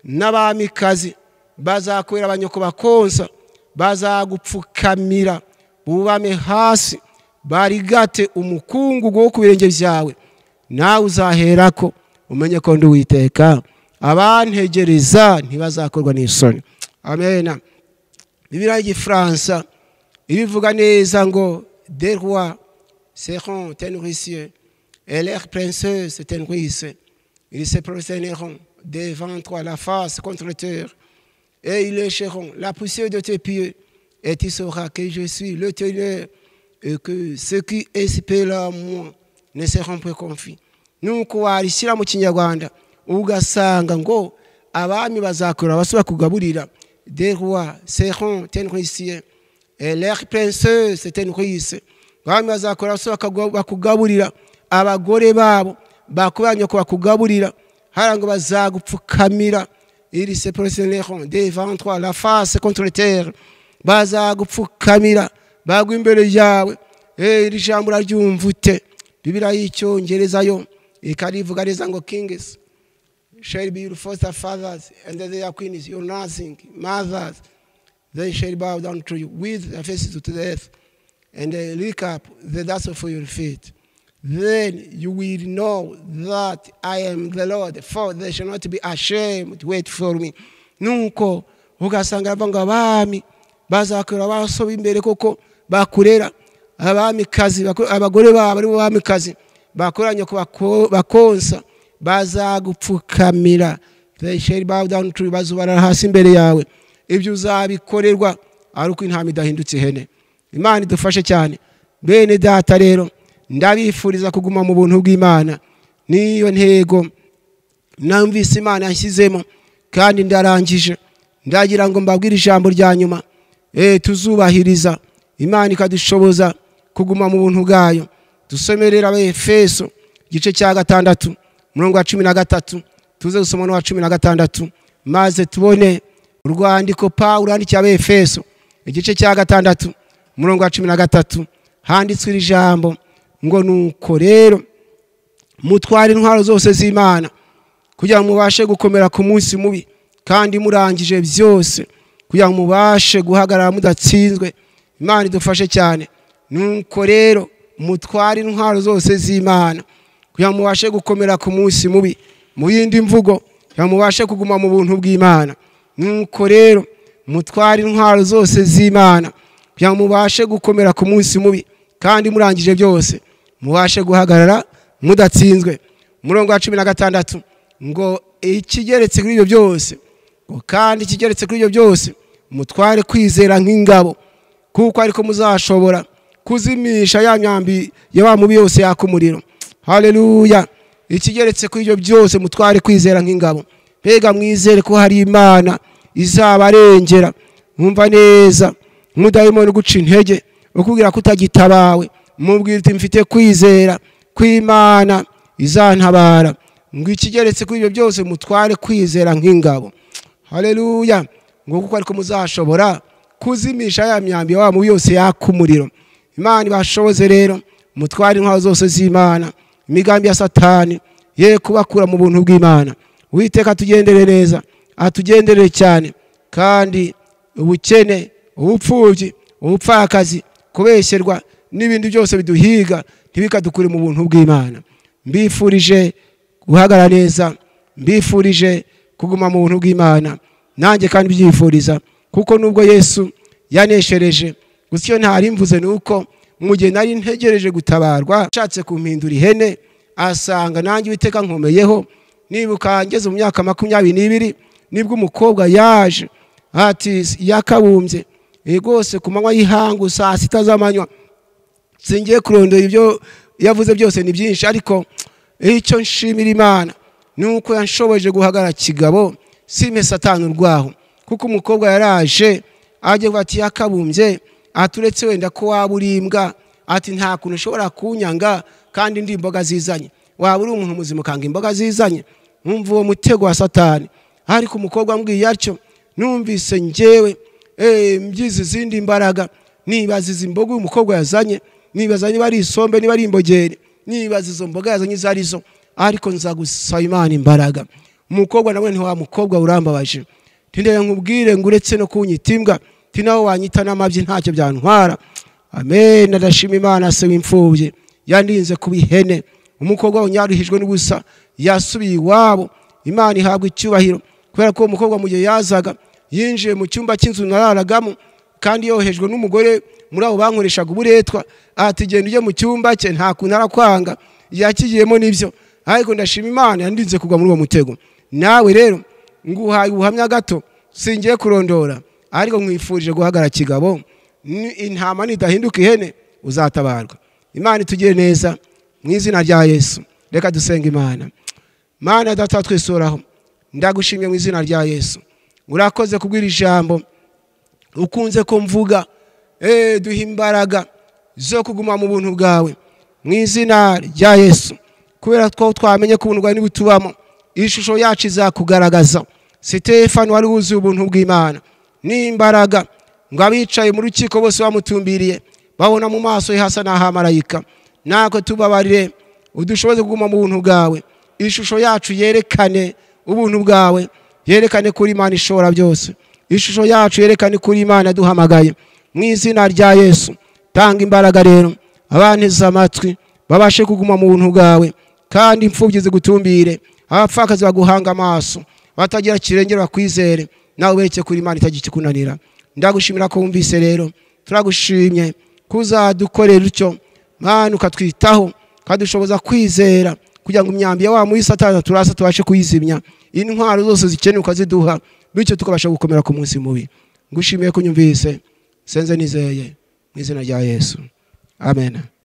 n'abamikazi bazakubera abanyoko bakonsa bazagupfukamira bubame hasi barigate umukungugu wo ku birenge byawe nawe uzaherako umenye ko ndi Uwiteka abantegereza ntibazakorwa n'isoni. Amen. Bibiliya y'Igifaransa ibivuga neza ngo des rois seront enrichis et leurs princes s'enrichissent. Ils se prosterneront devant toi la face contre terre et ils lécheront la poussière de tes pieds et tu sauras que je suis l'Éternel et que ceux qui espèrent en moi ne seront pas confus. Nuko warishyira mu Kinyarwanda ugasanga ngo abami bazakora basubira kugaburira des rois seront enrichis et leurs princes s'enrichissent. Abami bazakora basubira bakugaburira abagore babo bakubanye ko bakugaburira harango bazagupfukamira ils se prosterneront devant toi la face contre terre bazagupfukamira bagwa imbere yawe iri jambo raryumvute. Bibiliya y'Icyongereza yo ikarivuga neza ngo kings shall be your foster fathers and their queens your nursing mothers they shall bow down to you with their faces to the earth and they lick up the dust of your feet. Then you will know that I am the Lord, for they shall not be ashamed to wait for me. Nuko ugasanga banga abami bazakora basoba imbere koko bakurera abami kazi abagore babo ari abami kazi bakoranye ko bakonsa bazagupfukamira. They shall bow down to you bazubara hasi imbere yawe ibyo uzabikorerwa ari uko intama idahindutse ihene. Imana idufashe cyane bene data rero ndabifuriza kuguma mu buntu bw'Imana niyo ntego namvise Imana yanshyizemo kandi ndarangije ndagira ngo mbabwire ijambo rya nyuma tuzubahiriza Imana ikadushoboza kuguma mu buntu bwayo. Dusomerera Abefeso igice cya 6 umurongo wa 13 tuze gusoma no wa 16 maze tubone urwandiko Paulo yandikiye Abefeso igice cya 6 umurongo wa 13 handitswe iri jambo ngo nuko rero mutware intwaro zose z'Imana kugira ngo mubashe gukomera ku munsi mubi kandi murangije byose kugira ngo mubashe guhagarara mudatsinzwe. Imana idufashe cyane. Nuko rero mutware intwaro zose z'Imana kugira ngo mubashe gukomera ku munsi mubi mu yindi mvugo kugira ngo mubashe kuguma mu buntu bw'Imana. Nuko rero mutware intwaro zose z'Imana kugira ngo mubashe gukomera ku munsi mubi kandi murangije byose mubashe guhagarara mudatsinzwe. Umurongo wa 16 ngo ikigeretse kuri ibyo byose ngo kandi ikigeretse kuri ibyo byose mutware kwizera nk'ingabo kuko ariko muzashobora kuzimisha ya myambi ya mubi yose yakumuriro. Haleluya. Ikigeretse kuri ibyo byose mutware kwizera nk'ingabo. Pega mwizere ko hari Imana izabarengera. Mwumva neza mudayimoni guca intege ukubwira kutagitabawe mubwira uti mfite kwizera kw'Imana izantabara. Ngo ikigeretse kuri ibyo byose mutware kwizera nk'ingabo. Haleluya. Ngo kuko ariko muzashobora kuzimisha ya myambi ya mubi yose yakumuriro. Imana ibashoboze rero mutware intwaro zose z'Imana imigambi ya Satani ye kubakura mu buntu bw'Imana. Uwiteka tugendere neza atugendere cyane kandi ubukene ubupfubyi ubupfakazi kubesherwa n'ibindi byose biduhiga ntibikadukure mu buntu bw'Imana. Mbifurije guhagara neza mbifurije kuguma mu buntu bw'Imana nanjye kandi byifuriza kuko nubwo Yesu yaneshereje gusa ntari mvuze nuko mu gihe nari ntegereje gutabarwa ashatse kumpindura ihene asanga nanjye Uwiteka nkomeyeho nibuka ngeze mu myaka 22 nibwo umukobwa yaje ati yakabumbye rwose ku manywa y'ihangu saa 6 z'amanywa singiye kurondora ibyo yavuze byose ni byinshi ariko icyo nshimira Imana nuko yanshoboje guhagara kigabo sime satani urwaho kuko umukobwa yaraje aje ati yakabumbye aturetse wenda ko waburimbwa ati nta kuntu ushobora kunyanga kandi ndi imboga zizanye waba uri umuntu muzima kanga imboga zizanye umva uwo mutego wa satani ariko umukobwa ambwiye atyo numvise ngewe mbyizi zindi imbaraga nibaza izi mboga umukobwa yazanye nibaza niba ari isombe niba ari imbogeri nibaza izo mboga yazanye zarizo ariko nza gusaba Imana imbaraga umukobwa nawe nti wa mukobwa urambabaje tindeye nkubwire nguretse no kunyitimbwa tinaho wanyita n'amabyi ntacyo byantwara amen ndashima Imana se w'imfubye yandinze kubihene umukobwa unyaruhijwe n'ubusa yasubiye iwabo Imana ihabwa icyubahiro kubera ko umukobwa mu gihe yazaga yinjiye mu cyumba cy'inzu nararagamo kandi yohejwe n'umugore muri abo bankoreshaga uburetwa ati genda uje mu cyumba cye nta kuntu arakwanga yakigiyemo nibyo ariko ndashima Imana yandinze kugwa muri uwo mutego nawe rero nguhaye ubuhamya gato singiye kurondora ariko nkwifurije guhagara kigabo intama nidahinduka ihene uzatabarwa Imana itugire neza mu izina rya Yesu reka dusenga Imana Mana data twisoraho ndagushimye mu izina rya Yesu urakoze kubwira ijambo ukunze ko mvuga duha imbaraga zo kuguma mu buntu bwawe mu izina rya Yesu kubera ko twamenye ko ubuntu bwawe nibutubamo ishusho yacu izakugaragaza Stefano wari wuzuye ubuntu bw'Imana n'imbaraga ngo abicaye mu rukiko bose bamutumbiriye babona mu maso ye hasa n'ahamarayika nako tubabarire udushoboze kuguma mu buntu bwawe ishusho yacu yerekane ubuntu bwawe yerekane kuri Imana ishobora byose ishusho yacu yerekane kuri Imana duhamagaye mu izina rya Yesu tanga imbaraga rero abanteze amatwi babashe kuguma mu buntu bwawe kandi imfubyi zigutumbire abapfakazi baguhanga amaso batagira kirengera bakwizere nawe bereke kuri Imana itagikunanira ndagushimira ko wumvise rero turagushimye kuzadukorera utyo Mana ukatwitaho kadushoboza kwizera kugira ngo imyambi ya wa muri satani turasa tubashe kuyizimya intwaro zose zikenewe ukaziduha bityo tukabasha gukomera ku munsi mubi ngushimiye ko nyumvise senze nizeye mu izina rya Yesu amen.